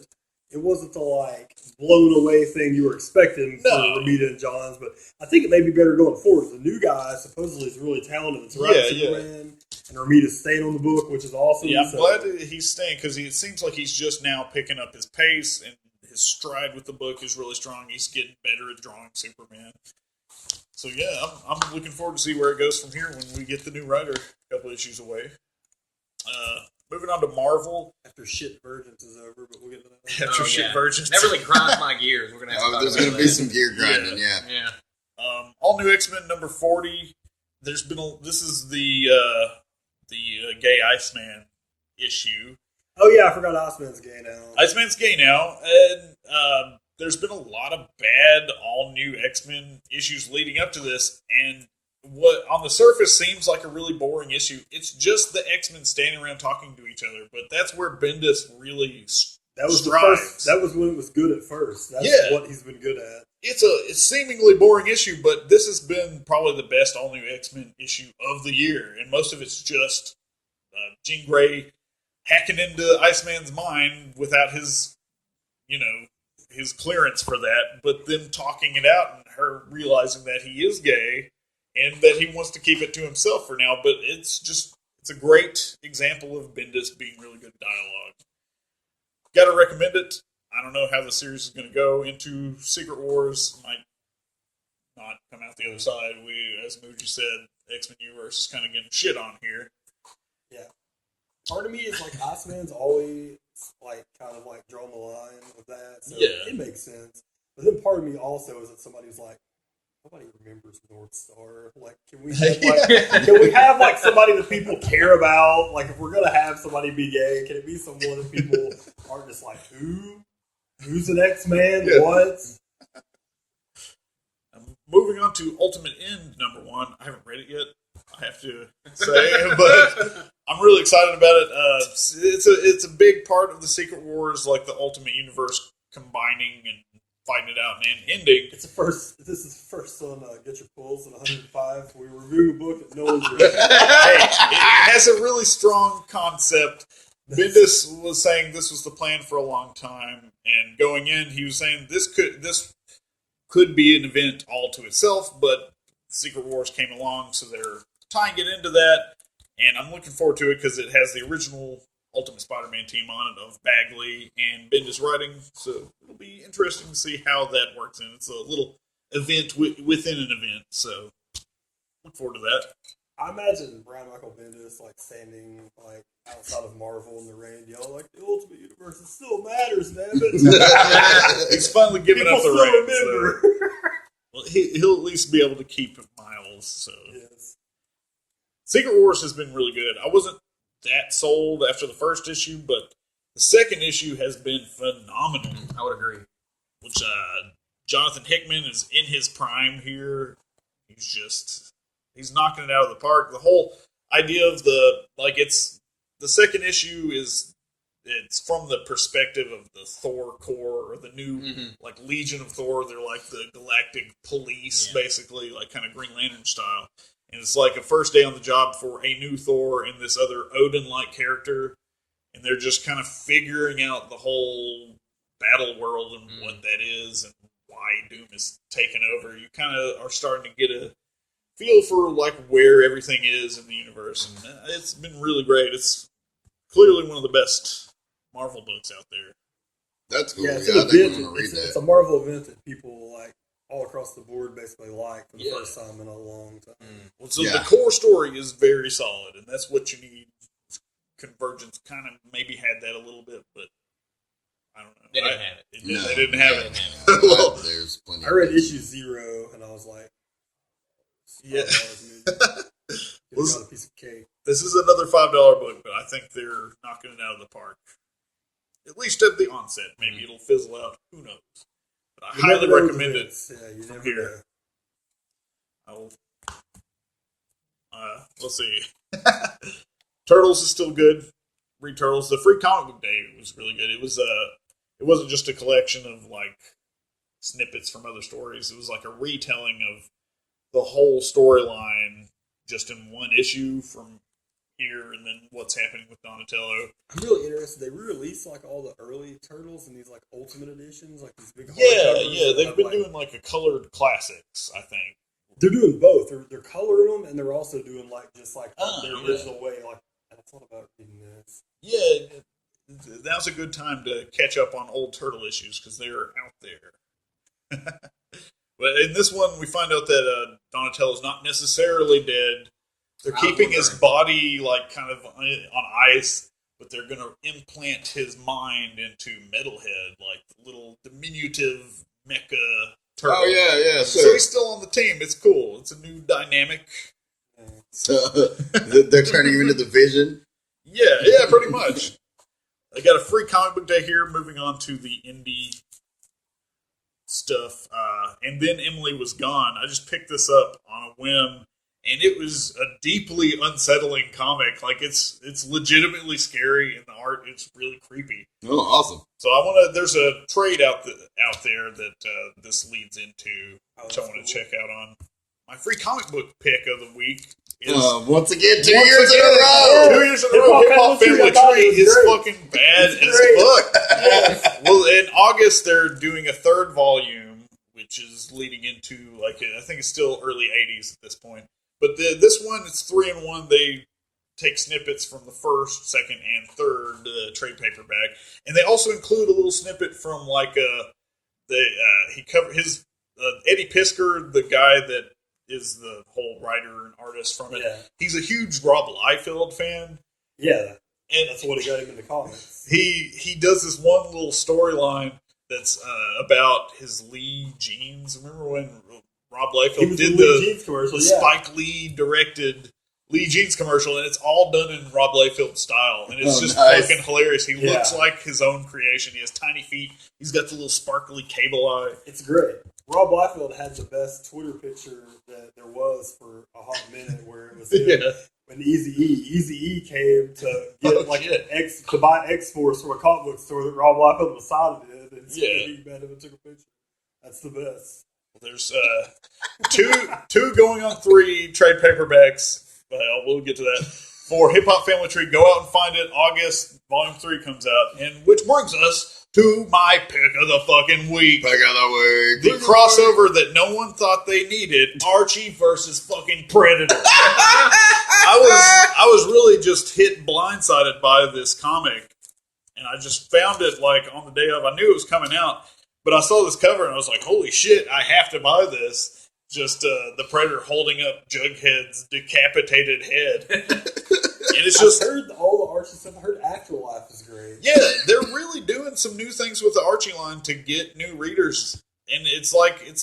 the blown away thing you were expecting for Romita and Johns, but I think it may be better going forward. The new guy supposedly is really talented. It's Superman, and Romita's staying on the book, which is awesome. Yeah, I'm glad that he's staying because it seems like he's just now picking up his pace, and his stride with the book is really strong. He's getting better at drawing Superman. So I'm looking forward to see where it goes from here when we get the new writer a couple issues away. Moving on to Marvel. After shit Virgins is over, but we'll get to that. After shit Virgins. That really grinds my gears. We're gonna have to there's going to be some gear grinding, yeah. All new X-Men number 40. This is the the gay Iceman issue. Oh yeah, I forgot Iceman's gay now. Iceman's gay now, and there's been a lot of bad, all-new X-Men issues leading up to this, and what on the surface seems like a really boring issue, it's just the X-Men standing around talking to each other, but that's where Bendis really strives. That was when it was good at first. That's what he's been good at. It's a seemingly boring issue, but this has been probably the best all-new X-Men issue of the year, and most of it's just Jean Grey hacking into Iceman's mind without his, his clearance for that, but them talking it out and her realizing that he is gay and that he wants to keep it to himself for now. But it's a great example of Bendis being really good dialogue. Gotta recommend it. I don't know how the series is going to go. Into Secret Wars might not come out the other side. We, as Muji said, X-Men Universe is kind of getting shit on here. Yeah. Part of me is like Iceman's always like kind of like drawn the line with that, so it makes sense. But then part of me also is that somebody's like, nobody remembers North Star. Like, can we have like somebody that people care about? Like, if we're gonna have somebody be gay, can it be someone that people aren't just like, who's an X-Man? Yeah. What? Moving on to Ultimate End #1. I haven't read it yet, I have to say, but I'm really excited about it. It's a big part of the Secret Wars, like the Ultimate Universe combining and fighting it out and ending. This is the first on Getchyapulls at 105. We reviewed a book that no one's read. Hey, it has a really strong concept. Bendis was saying this was the plan for a long time, and going in, he was saying this could be an event all to itself, but Secret Wars came along, so they're tying it into that, and I'm looking forward to it because it has the original Ultimate Spider-Man team on it of Bagley and Bendis writing, so it'll be interesting to see how that works in. It's a little event within an event, so look forward to that. I imagine Brian Michael Bendis like standing like outside of Marvel in the rain, yelling like the Ultimate Universe still matters, man. He's finally giving up the reins. Remember. So. Well, he'll at least be able to keep Miles. So yes. Secret Wars has been really good. I wasn't that sold after the first issue, but the second issue has been phenomenal. I would agree. Which Jonathan Hickman is in his prime here. He's knocking it out of the park. The whole idea of the second issue it's from the perspective of the Thor Corps, or the new Legion of Thor. They're like the galactic police, basically, like kind of Green Lantern style. And it's like a first day on the job for a new Thor and this other Odin-like character, and they're just kind of figuring out the whole battle world and what that is and why Doom is taken over. You kind of are starting to get a feel for like where everything is in the universe, and it's been really great. It's clearly one of the best Marvel books out there. That's cool. Yeah, I think I'm gonna read that. It's a Marvel event that people like all across the board basically like for the first time in a long time. Well, so the core story is very solid, and that's what you need. Convergence kind of maybe had that a little bit, but I don't know. They didn't have it. They didn't have it. Well, there's plenty. I read issue 0, and I was like, yeah. Well, a piece of cake. This is another $5 book, but I think they're knocking it out of the park. At least at the onset. Maybe it'll fizzle out. Who knows? But I highly recommend it. Yeah, you from never here. know. Let's see. Turtles is still good. Read Turtles. The free comic book day was really good. It wasn't just a collection of like snippets from other stories. It was like a retelling of the whole storyline just in one issue from here, and then what's happening with Donatello. I'm really interested. They re-released like all the early Turtles in these like Ultimate editions, like these big. Yeah. They've been doing like a colored classics, I think. They're doing both. They're coloring them, and they're also doing like just like their original way. Like, I thought about reading this. Yeah, now's a good time to catch up on old Turtle issues because they're out there. But in this one, we find out that Donatello's not necessarily dead. They're keeping his body like kind of on ice, but they're going to implant his mind into Metalhead, like the little diminutive mecha turtle. Oh yeah. So he's still on the team. It's cool. It's a new dynamic. So they're turning him into the Vision. Yeah, pretty much. I got a free comic book day here. Moving on to the indie stuff, and then Emily was gone. I just picked this up on a whim, and it was a deeply unsettling comic. Like it's legitimately scary, and the art is really creepy. Oh, awesome! So I want to. There's a trade out there that this leads into, which I want to check out on. My free comic book pick of the week is once again 2 years in a row. 2 years in a row. Hip Hop Family Tree is fucking bad as fuck. Well, in August they're doing a third volume, which is leading into I think it's still early '80s at this point. But this one, it's 3-in-1. They take snippets from the first, second, and third trade paperback, and they also include a little snippet from he covered his Eddie Pisker, the guy that is the whole writer and artist from it. Yeah. He's a huge Rob Liefeld fan. Yeah, and that's what he got him into comics. He does this one little storyline that's about his Lee jeans. Remember when Rob Liefeld did the Spike Lee directed Lee Jeans commercial, and it's all done in Rob Liefeld style, and it's just fucking hilarious. He looks like his own creation. He has tiny feet. He's got the little sparkly cable eye. It's great. Rob Liefeld had the best Twitter picture that there was for a hot minute, where it was him when Eazy-E came to get to buy X-Force from a comic book store that Rob Liefeld was sided in, and he met him and took a picture. That's the best. There's two going on 3 trade paperbacks. Well, we'll get to that. For Hip Hop Family Tree, go out and find it. August, Volume 3 comes out, and which brings us to my pick of the fucking week. Pick of the week. The crossover that no one thought they needed. Archie versus fucking Predator. I was really just hit blindsided by this comic, and I just found it on the day of. I knew it was coming out, but I saw this cover, and I was like, holy shit, I have to buy this. Just the Predator holding up Jughead's decapitated head. And it's just... I've heard all the Archie stuff. I heard Afterlife is great. Yeah, they're really doing some new things with the Archie line to get new readers. And it's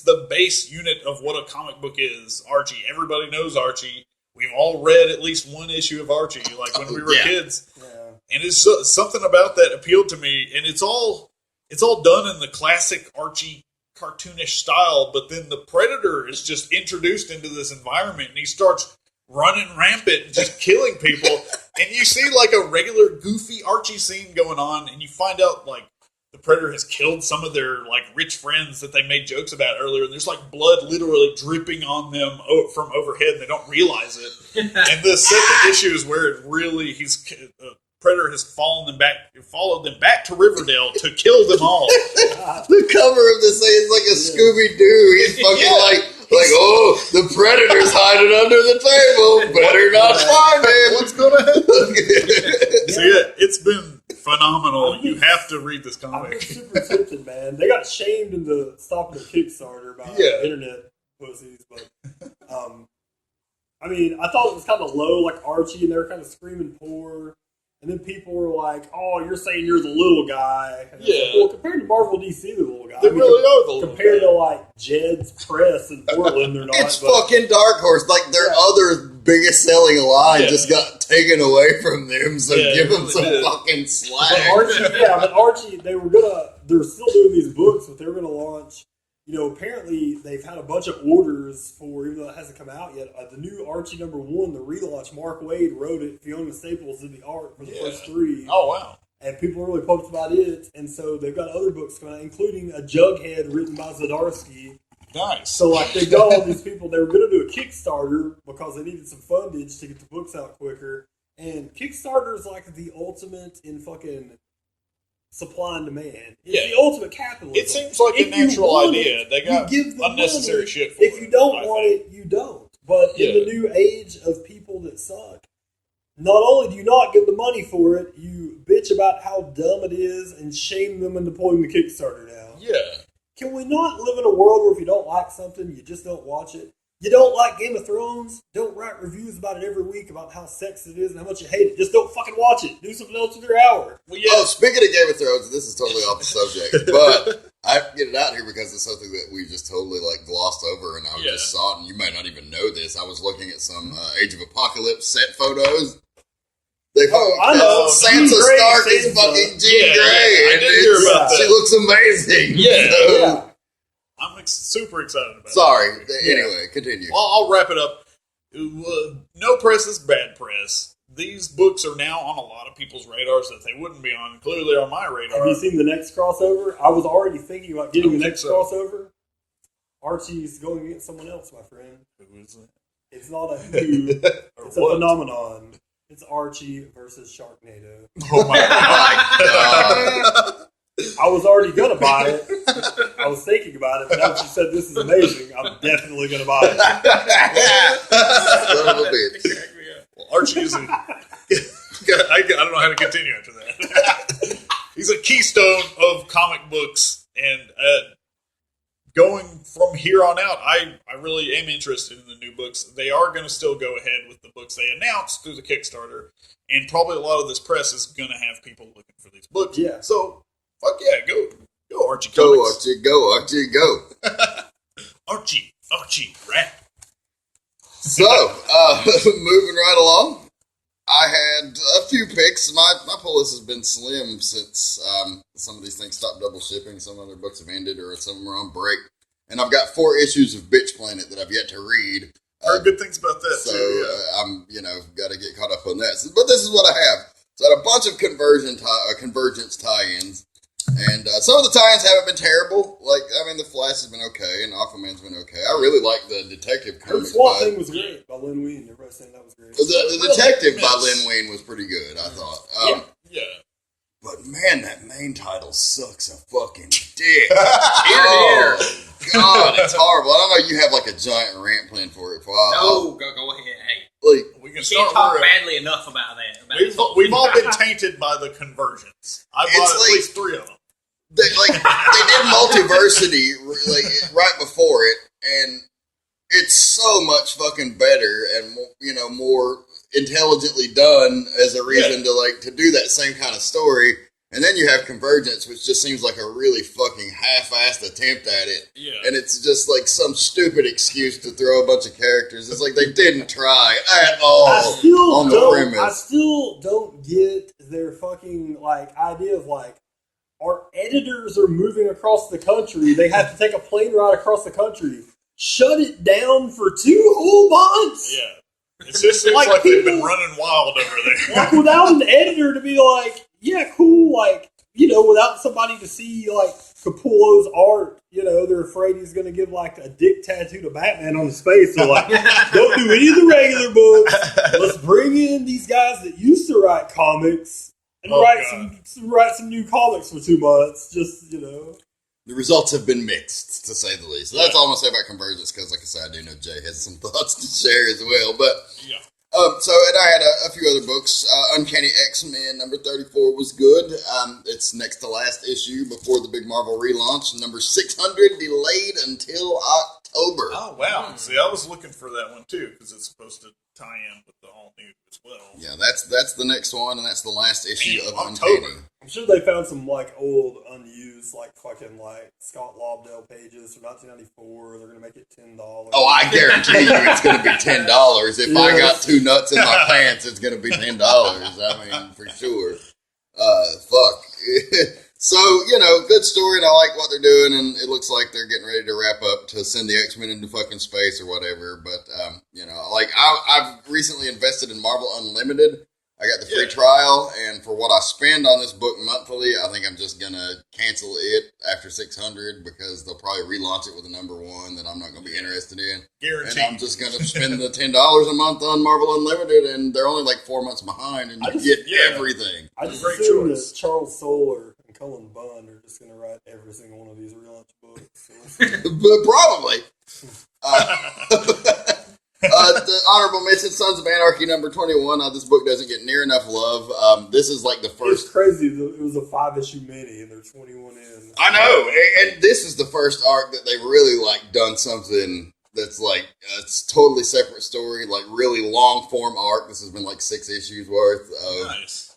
the base unit of what a comic book is. Archie. Everybody knows Archie. We've all read at least one issue of Archie, when we were kids. Yeah. And it's something about that appealed to me. And it's all done in the classic Archie cartoonish style, but then the Predator is just introduced into this environment, and he starts running rampant and just killing people. And you see a regular goofy Archie scene going on, and you find out the Predator has killed some of their rich friends that they made jokes about earlier, and there's blood literally dripping on them from overhead, and they don't realize it. And the second issue is where it really Predator has followed them back to Riverdale to kill them all. The cover of this thing is like a Scooby-Doo. He's fucking the Predator's hiding under the table. Better not find him. What's going to happen? So it's been phenomenal. You have to read this comic. I'm super tempted, man. They got shamed into stopping their Kickstarter by internet pussies, but I thought it was kind of low, like Archie, and they were kind of screaming poor. And then people were like, "Oh, you're saying you're the little guy." And well, compared to Marvel DC, they're the little guy. They really are the little guy. Compared to Jed's Press in Portland, they're not. It's fucking Dark Horse. Their other biggest selling line just got taken away from them. So give them some fucking slack. But Archie, they're still doing these books, but they're gonna launch. Apparently they've had a bunch of orders for, even though it hasn't come out yet, the new Archie #1, the relaunch. Mark Waid wrote it. Fiona Staples did the art for the first 3. Oh, wow. And people are really pumped about it. And so they've got other books coming out, including a Jughead written by Zdarsky. Nice. So, they've got all these people. They were going to do a Kickstarter because they needed some fundage to get the books out quicker. And Kickstarter is the ultimate in fucking supply and demand. It's the ultimate capitalism. It seems like a natural idea. They got unnecessary money. Shit for it. If you don't want it, you don't. But in the new age of people that suck, not only do you not give the money for it, you bitch about how dumb it is and shame them into pulling the Kickstarter down. Yeah. Can we not live in a world where if you don't like something, you just don't watch it? You don't like Game of Thrones? Don't write reviews about it every week about how sexy it is and how much you hate it. Just don't fucking watch it. Do something else with your hour. Well, speaking of Game of Thrones, this is totally off the subject, but I get it out here because it's something that we just totally like glossed over, and I just saw it, and you might not even know this. I was looking at some Age of Apocalypse set photos. They I know. Sansa Stark is fucking Jean Grey. I did hear about that. She looks amazing. Yeah. I'm super excited about it. Sorry. Anyway, continue. Well, I'll wrap it up. No press is bad press. These books are now on a lot of people's radars that they wouldn't be on. Clearly on my radar. Have you seen the next crossover? I was already thinking about getting the next crossover. Archie's going against someone else, my friend. Who is it? It's not a who. It's a phenomenon. It's Archie versus Sharknado. Oh my god. I was already going to buy it. I was thinking about it, but now that you said this is amazing, I'm definitely going to buy it. Son of a bitch. Well, Archie is I don't know how to continue after that. He's a keystone of comic books, and going from here on out, I really am interested in the new books. They are going to still go ahead with the books they announced through the Kickstarter, and probably a lot of this press is going to have people looking for these books. Yeah. So, fuck yeah, go Archie Go, Comics. Archie, go, Archie, go. Archie, rap. So, moving right along, I had a few picks. My pull list has been slim since some of these things stopped double shipping. Some other books have ended, or some of them are on break. And I've got 4 issues of Bitch Planet that I've yet to read. Heard good things about that so, too. Yeah. I'm, got to get caught up on that. But this is what I have. So I had a bunch of Convergence tie-ins. And some of the tie-ins haven't been terrible. The Flash has been okay, and Aquaman's been okay. I really like the Detective The comics. SWAT thing was great by Lynn Wein. Everybody's saying that was great. The Detective by Lynn Wein was pretty good, I thought. Yeah. But man, that main title sucks a fucking dick. Here. God, it's horrible. I don't know. You have like a giant rant plan for it. No, go ahead. Hey, We can you start can't talk where- badly enough about that. We've all been tainted by the Convergence. I bought at least 3 of them. They did Multiversity right before it, and it's so much fucking better and more intelligently done as a reason to do that same kind of story. And then you have Convergence, which just seems like a really fucking half-assed attempt at it. Yeah. And it's just like some stupid excuse to throw a bunch of characters. It's like they didn't try at all on the premise. I still don't get their fucking idea of our editors are moving across the country. They have to take a plane ride across the country. Shut it down for 2 whole months. Yeah. It just seems like they've been running wild over there. Without an editor to be yeah, cool, without somebody to see Capullo's art, they're afraid he's going to give a dick tattoo to Batman on his face. So don't do any of the regular books. Let's bring in these guys that used to write comics and write some new comics for 2 months. Just The results have been mixed, to say the least. So that's all I'm going to say about Convergence, because like I said, I do know Jay has some thoughts to share as well. But and I had a few other books. Uncanny X-Men number 34 was good. It's next to last issue before the big Marvel relaunch. Number 600 delayed until October. Oh, wow. See, I was looking for that one, too, because it's supposed to tie in with the all new as well. Yeah, that's the next one, and that's the last issue of October. Uncanny. I'm sure they found some old unused Scott Lobdell pages from 1994. They're gonna make it $10. Oh, I guarantee you it's going to be $10. If I got 2 nuts in my pants, it's going to be $10. I mean, for sure. Fuck. So, good story, and I like what they're doing, and it looks like they're getting ready to wrap up to send the X-Men into fucking space or whatever. But, I've recently invested in Marvel Unlimited. I got the free trial, and for what I spend on this book monthly, I think I'm just going to cancel it after 600 because they'll probably relaunch it with a number 1 that I'm not going to be interested in. Guaranteed. And I'm just going to spend the $10 a month on Marvel Unlimited, and they're only 4 months behind, and you get everything. I just Great assume choice. that Charles Soule and Cullen Bunn are just going to write every single one of these relaunch books. But probably. The honorable mention, Sons of Anarchy number 21. This book doesn't get near enough love. This is the first. It's crazy. It was a 5-issue mini, and there's 21 in. I know, and this is the first arc that they've really done something that's it's totally separate story, really long form arc. This has been 6 issues worth of Nice.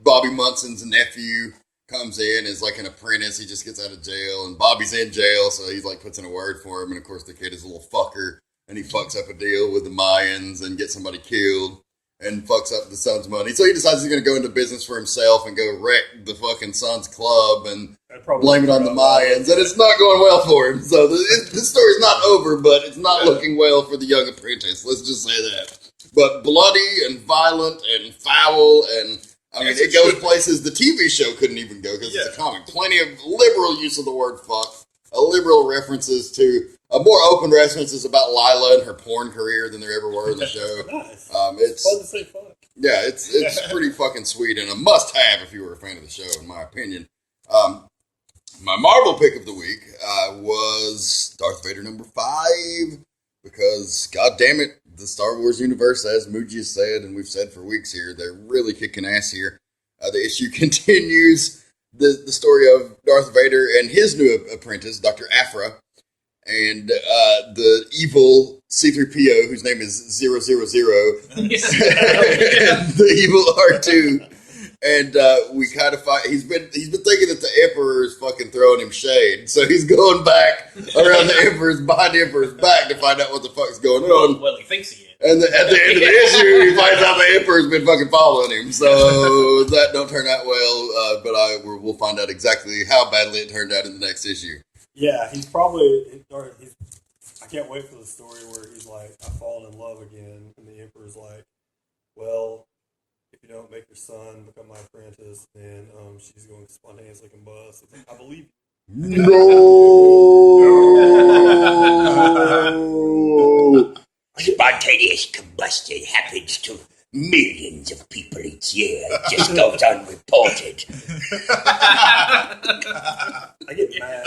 Bobby Munson's nephew comes in as like an apprentice. He just gets out of jail, and Bobby's in jail, so he's like puts in a word for him. And of course, the kid is a little fucker, and he fucks up a deal with the Mayans and gets somebody killed, and fucks up the son's money. So he decides he's going to go into business for himself and go wreck the fucking son's club and blame it on the Mayans. And it's not going well for him. So this story's not over, but it's not looking well for the young apprentice. Let's just say that. But bloody and violent and foul and... I mean, it goes places the TV show couldn't even go because it's a comic. Plenty of liberal use of the word fuck. Liberal references to... more open references about Lila and her porn career than there ever were in the show. Nice. It's fun to say fuck. Yeah, it's pretty fucking sweet and a must-have if you were a fan of the show, in my opinion. My Marvel pick of the week was Darth Vader #5 because, god damn it, the Star Wars universe, as Muji has said, and we've said for weeks here, they're really kicking ass here. The issue continues the story of Darth Vader and his new apprentice, Dr. Aphra, and the evil C-3PO, whose name is 000, and the evil R2. And we kind of find he's been thinking that the Emperor is fucking throwing him shade, so he's going back around behind the Emperor's back to find out what the fuck's going on. Well, he thinks he is. And at the end of the issue, he finds out the Emperor's been fucking following him. So that don't turn out well. But we'll find out exactly how badly it turned out in the next issue. Yeah, he's probably. I can't wait for the story where he's like, "I've fallen in love again," and the Emperor's like, "Well, if you don't make your son become my apprentice, then she's going to spontaneously combust." It's like, I believe you. No. Spontaneous combustion happens to millions of people each year. It just goes unreported. I get mad.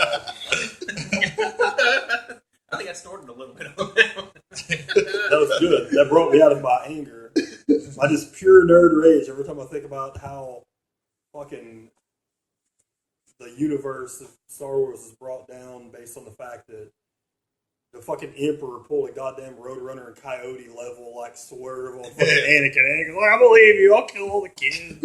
I think I snorted a little bit on that one. That was good. That brought me out of my anger. My just pure nerd rage every time I think about how fucking the universe of Star Wars is brought down based on the fact that the fucking Emperor pulled a goddamn Roadrunner and Coyote level like swerve on fucking Anakin. Anakin's like, I believe you. I'll kill all the kids.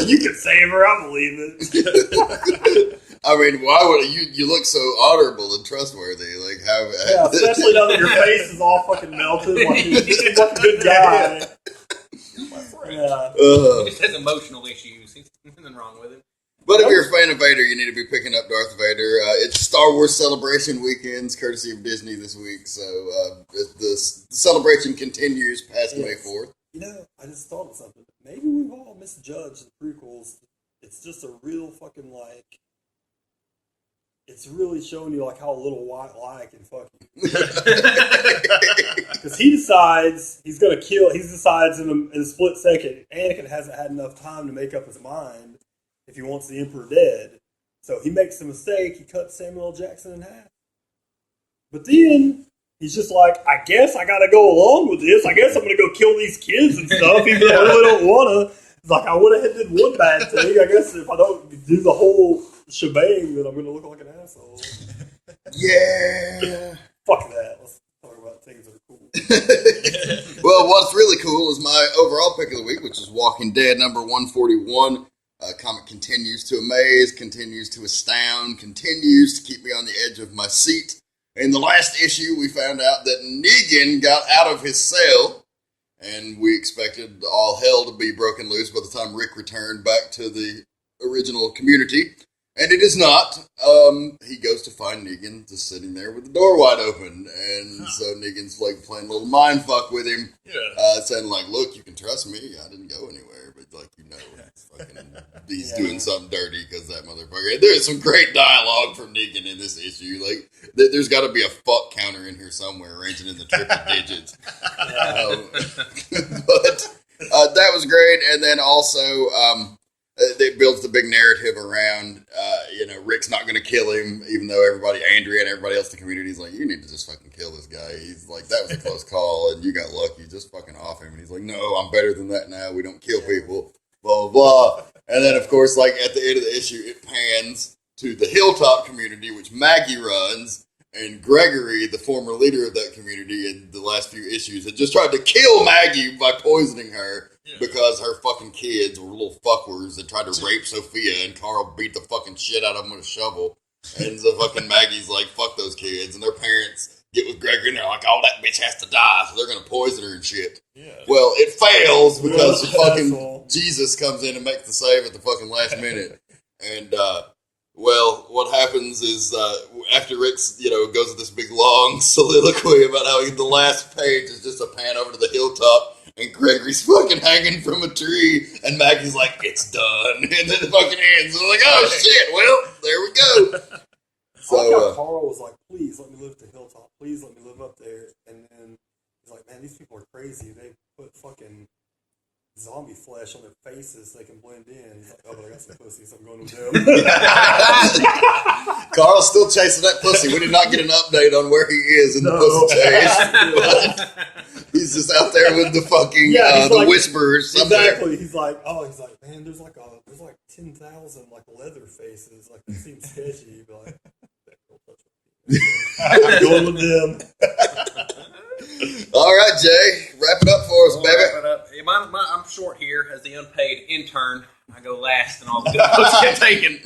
You can save her. I believe it. I mean, why would you look so honorable and trustworthy? Like, how? Yeah, especially now that your face is all fucking melted. Like he's a fucking good guy. My friend. Yeah. He just has emotional issues. There's nothing wrong with it. But if you're a fan of Vader, you need to be picking up Darth Vader. It's Star Wars Celebration weekends, courtesy of Disney this week. So the celebration continues past May 4th. You know, I just thought of something. Maybe we've all misjudged the prequels. It's just a real fucking like. It's really showing you like how a little white lie can fuck you. Because he decides he's gonna kill. He decides in a split second. Anakin hasn't had enough time to make up his mind if he wants the Emperor dead. So he makes a mistake. He cuts Samuel L. Jackson in half. But then he's just like, I guess I gotta go along with this. I guess I'm gonna go kill these kids and stuff, even though I really don't wanna. It's like I would have did one bad thing. I guess if I don't do the whole shebang, then I'm gonna look like an asshole. Yeah. Fuck that. Let's talk about things that are cool. Well, what's really cool is my overall pick of the week, which is Walking Dead number 141. Comic continues to amaze, continues to astound, continues to keep me on the edge of my seat. In the last issue, we found out that Negan got out of his cell, and we expected all hell to be broken loose by the time Rick returned back to the original community. And it is not. He goes to find Negan just sitting there with the door wide open. And so Negan's like playing a little mind fuck with him. Yeah. Saying like, look, you can trust me. I didn't go anywhere. But like, he's doing something dirty because that motherfucker. There's some great dialogue from Negan in this issue. Like, there's got to be a fuck counter in here somewhere, ranging in the triple digits. But that was great. And then also, it builds the big narrative around, Rick's not going to kill him, even though Andrea and everybody else in the community is like, you need to just fucking kill this guy. He's like, that was a close call, and you got lucky. Just fucking off him. And he's like, no, I'm better than that now. We don't kill people. Blah, blah, blah. And then, of course, like at the end of the issue, it pans to the Hilltop community, which Maggie runs, and Gregory, the former leader of that community in the last few issues, had just tried to kill Maggie by poisoning her. because her fucking kids were little fuckers that tried to rape Sophia, and Carl beat the fucking shit out of them with a shovel. And the fucking Maggie's like, fuck those kids, and their parents get with Gregory, and they're like, oh, that bitch has to die, so they're gonna poison her and shit. Yeah. Well, it fails because the fucking Jesus comes in and makes the save at the fucking last minute. And, well, what happens is, after Rick's, goes with this big long soliloquy about how the last page is just a pan over to the hilltop, and Gregory's fucking hanging from a tree, and Maggie's like, it's done. And then it fucking ends. And I'm like, oh shit, well, there we go. So, I like how Carl was like, please let me live at the hilltop. Please let me live up there. And then he's like, man, these people are crazy. They put fucking zombie flesh on their faces so they can blend in. He's like, oh, but I got some pussy, so I'm going with them. Carl's still chasing that pussy. We did not get an update on where he is in the pussy chase. But he's just out there with the fucking the whisperers. Exactly. He's like, man, there's like 10,000 like leather faces. Like it seems sketchy. But like, I'm going with them. All right, Jay, wrap it up for us, baby. Wrap it up. I'm short here as the unpaid intern. I go last, and all the good books get taken.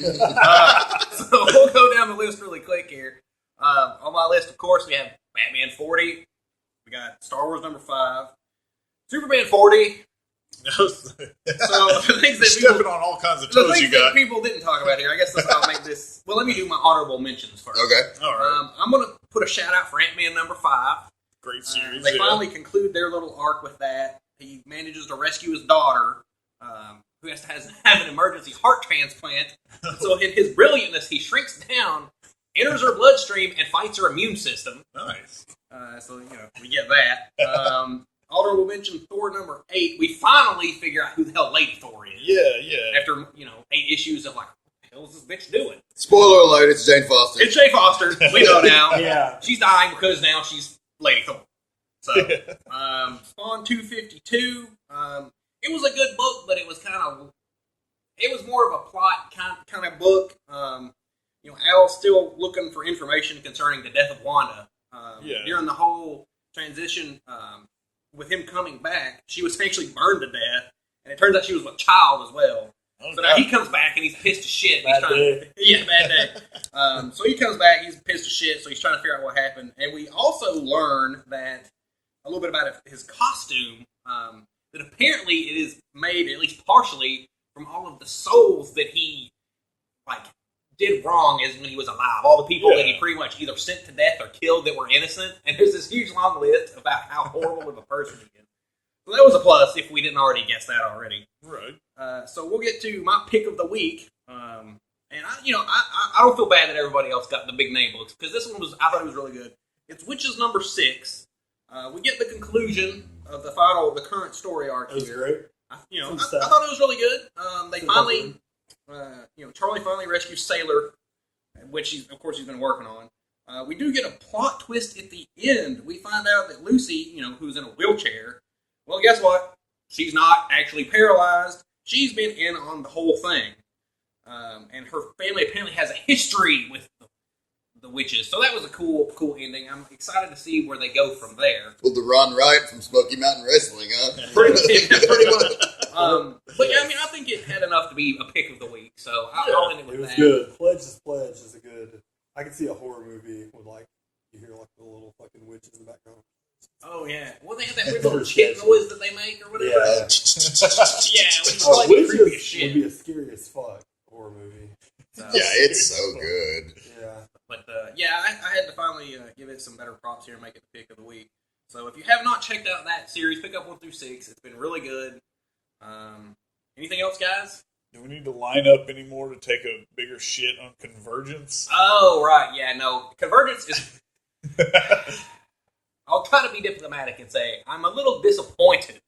So we'll go down the list really quick here. On my list, of course, we have Batman 40. We got Star Wars number 5, Superman 40. So the things that stepping on all kinds of toes you got. People didn't talk about here. I guess I'll make this. Well, let me do my honorable mentions first. Okay. All right. I'm going to put a shout out for Ant-Man number 5. Great series. They finally conclude their little arc with that. He manages to rescue his daughter, who has to have an emergency heart transplant. So in his brilliantness, he shrinks down, enters her bloodstream, and fights her immune system. Nice. So, we get that. Honorable mention, Thor number 8. We finally figure out who the hell Lady Thor is. Yeah. After, 8 issues of like, what the hell is this bitch doing? Spoiler alert, it's Jane Foster. It's Jane Foster. We know now. Yeah. She's dying because now she's Lady Thor. So, Spawn 252. It was a good book, but it was more of a plot kind of book. Al's still looking for information concerning the death of Wanda. During the whole transition, with him coming back, she was actually burned to death, and it turns out she was a child as well. So now he comes back and he's pissed as shit. Bad day. So he comes back, he's pissed as shit, so he's trying to figure out what happened. And we also learn that a little bit about his costume, that apparently it is made, at least partially, from all of the souls that he, did wrong as when he was alive. All the people that he pretty much either sent to death or killed that were innocent. And there's this huge long list about how horrible of a person he is. So that was a plus if we didn't already guess that already. Right. So we'll get to my pick of the week. And I don't feel bad that everybody else got the big name books, because this one I thought it was really good. It's Witches number 6. We get the conclusion of the current story arc here. That was great. I thought it was really good. They finally, Charlie finally rescues Sailor, which he's been working on. We do get a plot twist at the end. We find out that Lucy, who's in a wheelchair, well, guess what? She's not actually paralyzed. She's been in on the whole thing. And her family apparently has a history with the witches. So that was a cool ending. I'm excited to see where they go from there. Pulled the Ron Wright from Smoky Mountain Wrestling, huh? Pretty much. But yeah, I think it had enough to be a pick of the week. So I'll end it with that. It was good. Pledge is a good. I could see a horror movie with you hear the little fucking witches in the background. Oh yeah. Well, they have that weird little shit noise that they make or whatever. Yeah. Which is like creepy as shit. Would be a scary as fuck horror movie. It's so good. Yeah. But I had to finally give it some better props here and make it the pick of the week. So if you have not checked out that series, pick up 1 through 6. It's been really good. Anything else, guys? Do we need to line up anymore to take a bigger shit on Convergence? Oh, right. Yeah, no. Convergence is... I'll try to be diplomatic and say I'm a little disappointed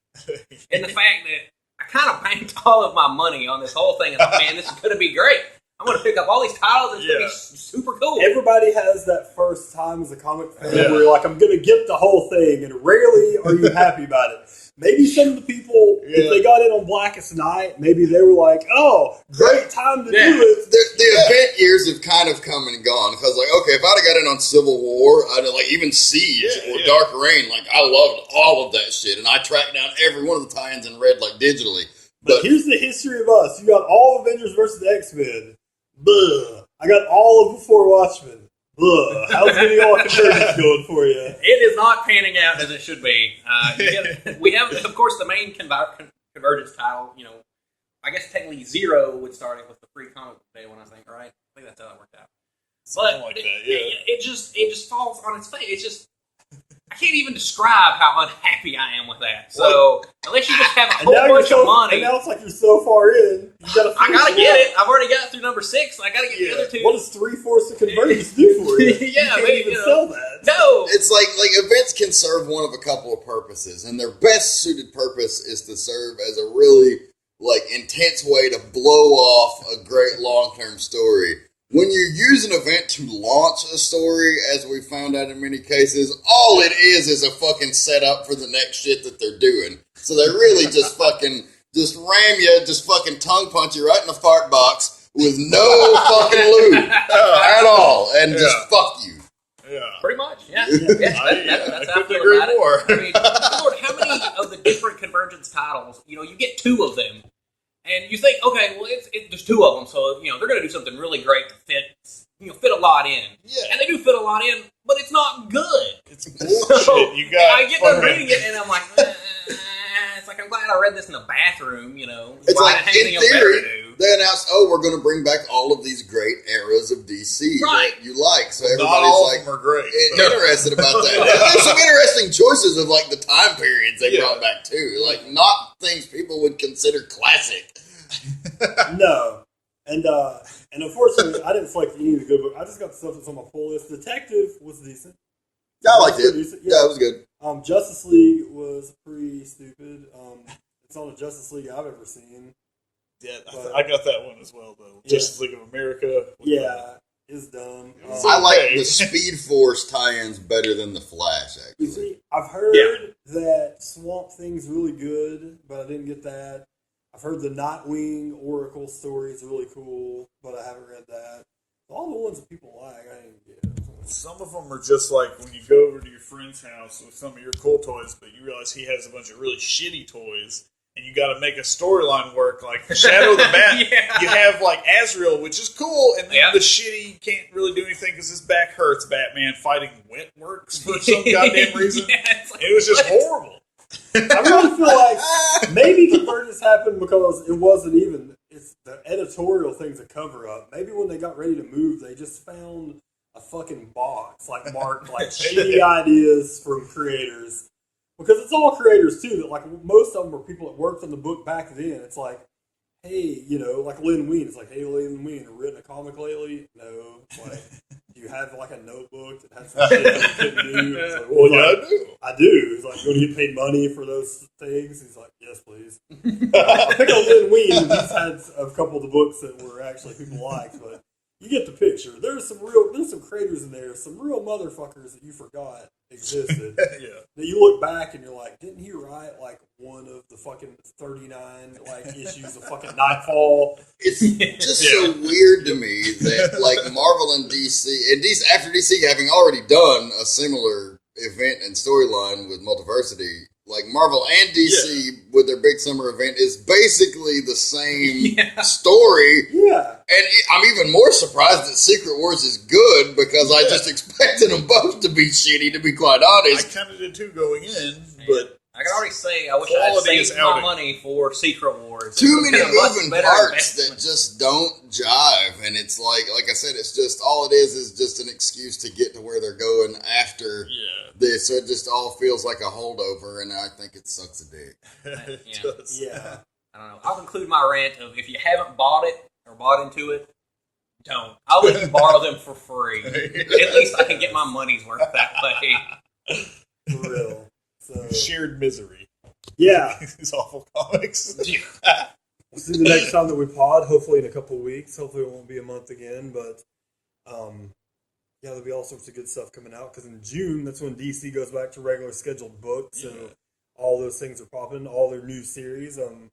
in the fact that I kind of banked all of my money on this whole thing and thought, man, this is going to be great. I'm going to pick up all these titles. It's going to be super cool. Everybody has that first time as a comic fan where you're like, I'm going to get the whole thing, and rarely are you happy about it. maybe some of the people, if they got in on Blackest Night, maybe they were like, "Oh, great time to do it." The event years have kind of come and gone because, like, okay, if I'd have got in on Civil War, I'd have, like, even Siege or Dark Reign, like, I loved all of that shit, and I tracked down every one of the tie-ins and read, like, digitally. But here's the history of us: you got all Avengers versus X-Men. Buh. I got all of Before Watchmen. Buh. How's getting all Convergence going for you? It is not panning out as it should be. We have, of course, the main Convergence title. You know, I guess technically Zero would start it with the free comic book day one. I think, right? I think that's how that worked out. Something But like that, yeah. it just falls on its face. It's just I can't even describe how unhappy I am with that. So unless you just have a whole bunch of money, and now it's like you're so far in. I gotta get it. I've already got through number 6. I gotta get the other 2. What does 3/4 of Convergence do for you? Yeah, you can't even sell that. No, It's like events can serve one of a couple of purposes, and their best suited purpose is to serve as a really, like, intense way to blow off a great long-term story. When you use an event to launch a story, as we found out in many cases, all it is a fucking setup for the next shit that they're doing. So they really just fucking, just ram you, just fucking tongue punch you right in the fart box with no fucking lube at all, and just fuck you. Yeah. pretty much. Yeah, I that's how I couldn't feel agree about it. more. I mean, Lord, how many of the different Convergence titles? You know, you get 2 of them. And you think, okay, well, there's 2 of them, so they're going to do something really great to fit a lot in. Yeah. And they do fit a lot in, but it's not good. It's bullshit. So, You got. I get done reading it, and I'm like, it's like I'm glad I read this in the bathroom. It's like, in theory, they announced, we're going to bring back all of these great eras of DC Right. that you like. So Not all everybody's of them are great. interested about that. There's some interesting choices of, like, the time periods they brought back too. Like, not things people would consider classic. No. And unfortunately, I didn't select any of the good books. I just got the stuff that's on my pull list. Detective was decent. Yeah, I liked it. Decent. Yeah, it was good. Justice League was pretty stupid. It's on the Justice League I've ever seen. Yeah, I got that one as well, though. Justice League of America. Yeah, it's dumb. I like the Speed Force tie-ins better than the Flash, actually. You see, I've heard that Swamp Thing's really good, but I didn't get that. I've heard the Nightwing Oracle story is really cool, but I haven't read that. All the ones that people like, I didn't get. Some of them are just like when you go over to your friend's house with some of your cool toys, but you realize he has a bunch of really shitty toys, and you got to make a storyline work. Like Shadow the Bat, you have like Azrael, which is cool, and then the shitty can't really do anything because his back hurts. Batman fighting wet works for some goddamn reason. Like, it was just horrible. I really feel like maybe Convergence happened because it wasn't even. It's the editorial thing's a cover up. Maybe when they got ready to move, they just found a fucking box marked like shitty ideas from creators, because it's all creators too. That like most of them are people that worked on the book back then. It's like, hey, like Lynn Wein. It's like, hey, Lynn Wein, have you written a comic lately? No. Like, do you have like a notebook that has some shit that you couldn't do? It's like, well, I do. I do. He's like, you want to get paid money for those things? He's like, yes, please. I pick on Lynn Wein. He's had a couple of the books that were actually people liked, but you get the picture. There's some creators in there, some real motherfuckers that you forgot existed. Yeah. That you look back and you're like, didn't he write like one of the fucking 39 like issues of fucking Nightfall? It's just so weird to me that like Marvel and DC, after DC having already done a similar event and storyline with Multiversity, like Marvel and DC with their big summer event is basically the same story. Yeah. And I'm even more surprised that Secret Wars is good because I just expected them both to be shitty, to be quite honest. I kind of did too going in, but I can already say I wish I had saved my money for Secret Wars. Too many moving parts that just don't jive, and it's like I said, it's just all it is just an excuse to get to where they're going after this. So it just all feels like a holdover, and I think it sucks a dick. Yeah. I don't know. I'll conclude my rant of if you haven't bought it or bought into it, don't. I'll let you borrow them for free. At least I can get my money's worth that way. For real. So, shared misery. Yeah. These awful comics. We'll see the next time that we pod, hopefully in a couple of weeks. Hopefully it won't be a month again, but there'll be all sorts of good stuff coming out, because in June, that's when DC goes back to regular scheduled books, so all those things are popping, all their new series. You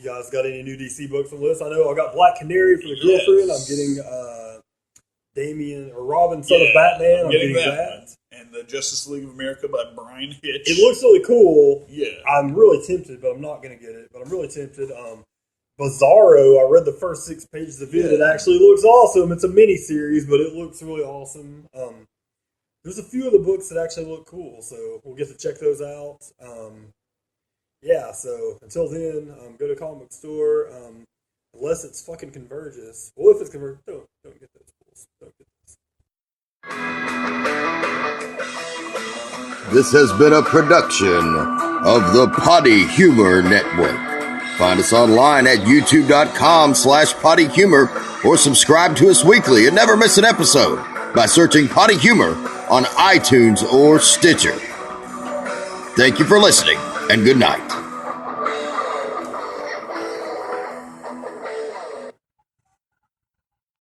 guys got any new DC books on the list? I know I got Black Canary for the girlfriend. I'm getting Damian or Robin, son of Batman. I'm getting that. And the Justice League of America by Brian Hitch. It looks really cool. Yeah. I'm really tempted, but I'm not going to get it. But I'm really tempted. Bizarro, I read the first 6 pages of it. It actually looks awesome. It's a mini series, but it looks really awesome. There's a few of the books that actually look cool, so we'll get to check those out. So until then, go to comic book store. Unless it's fucking Convergence. Well, if it's Convergence, don't get those pulls. Don't get this. This has been a production of the Potty Humor Network. Find us online at youtube.com/Potty Humor or subscribe to us weekly and never miss an episode by searching Potty Humor on iTunes or Stitcher. Thank you for listening and good night.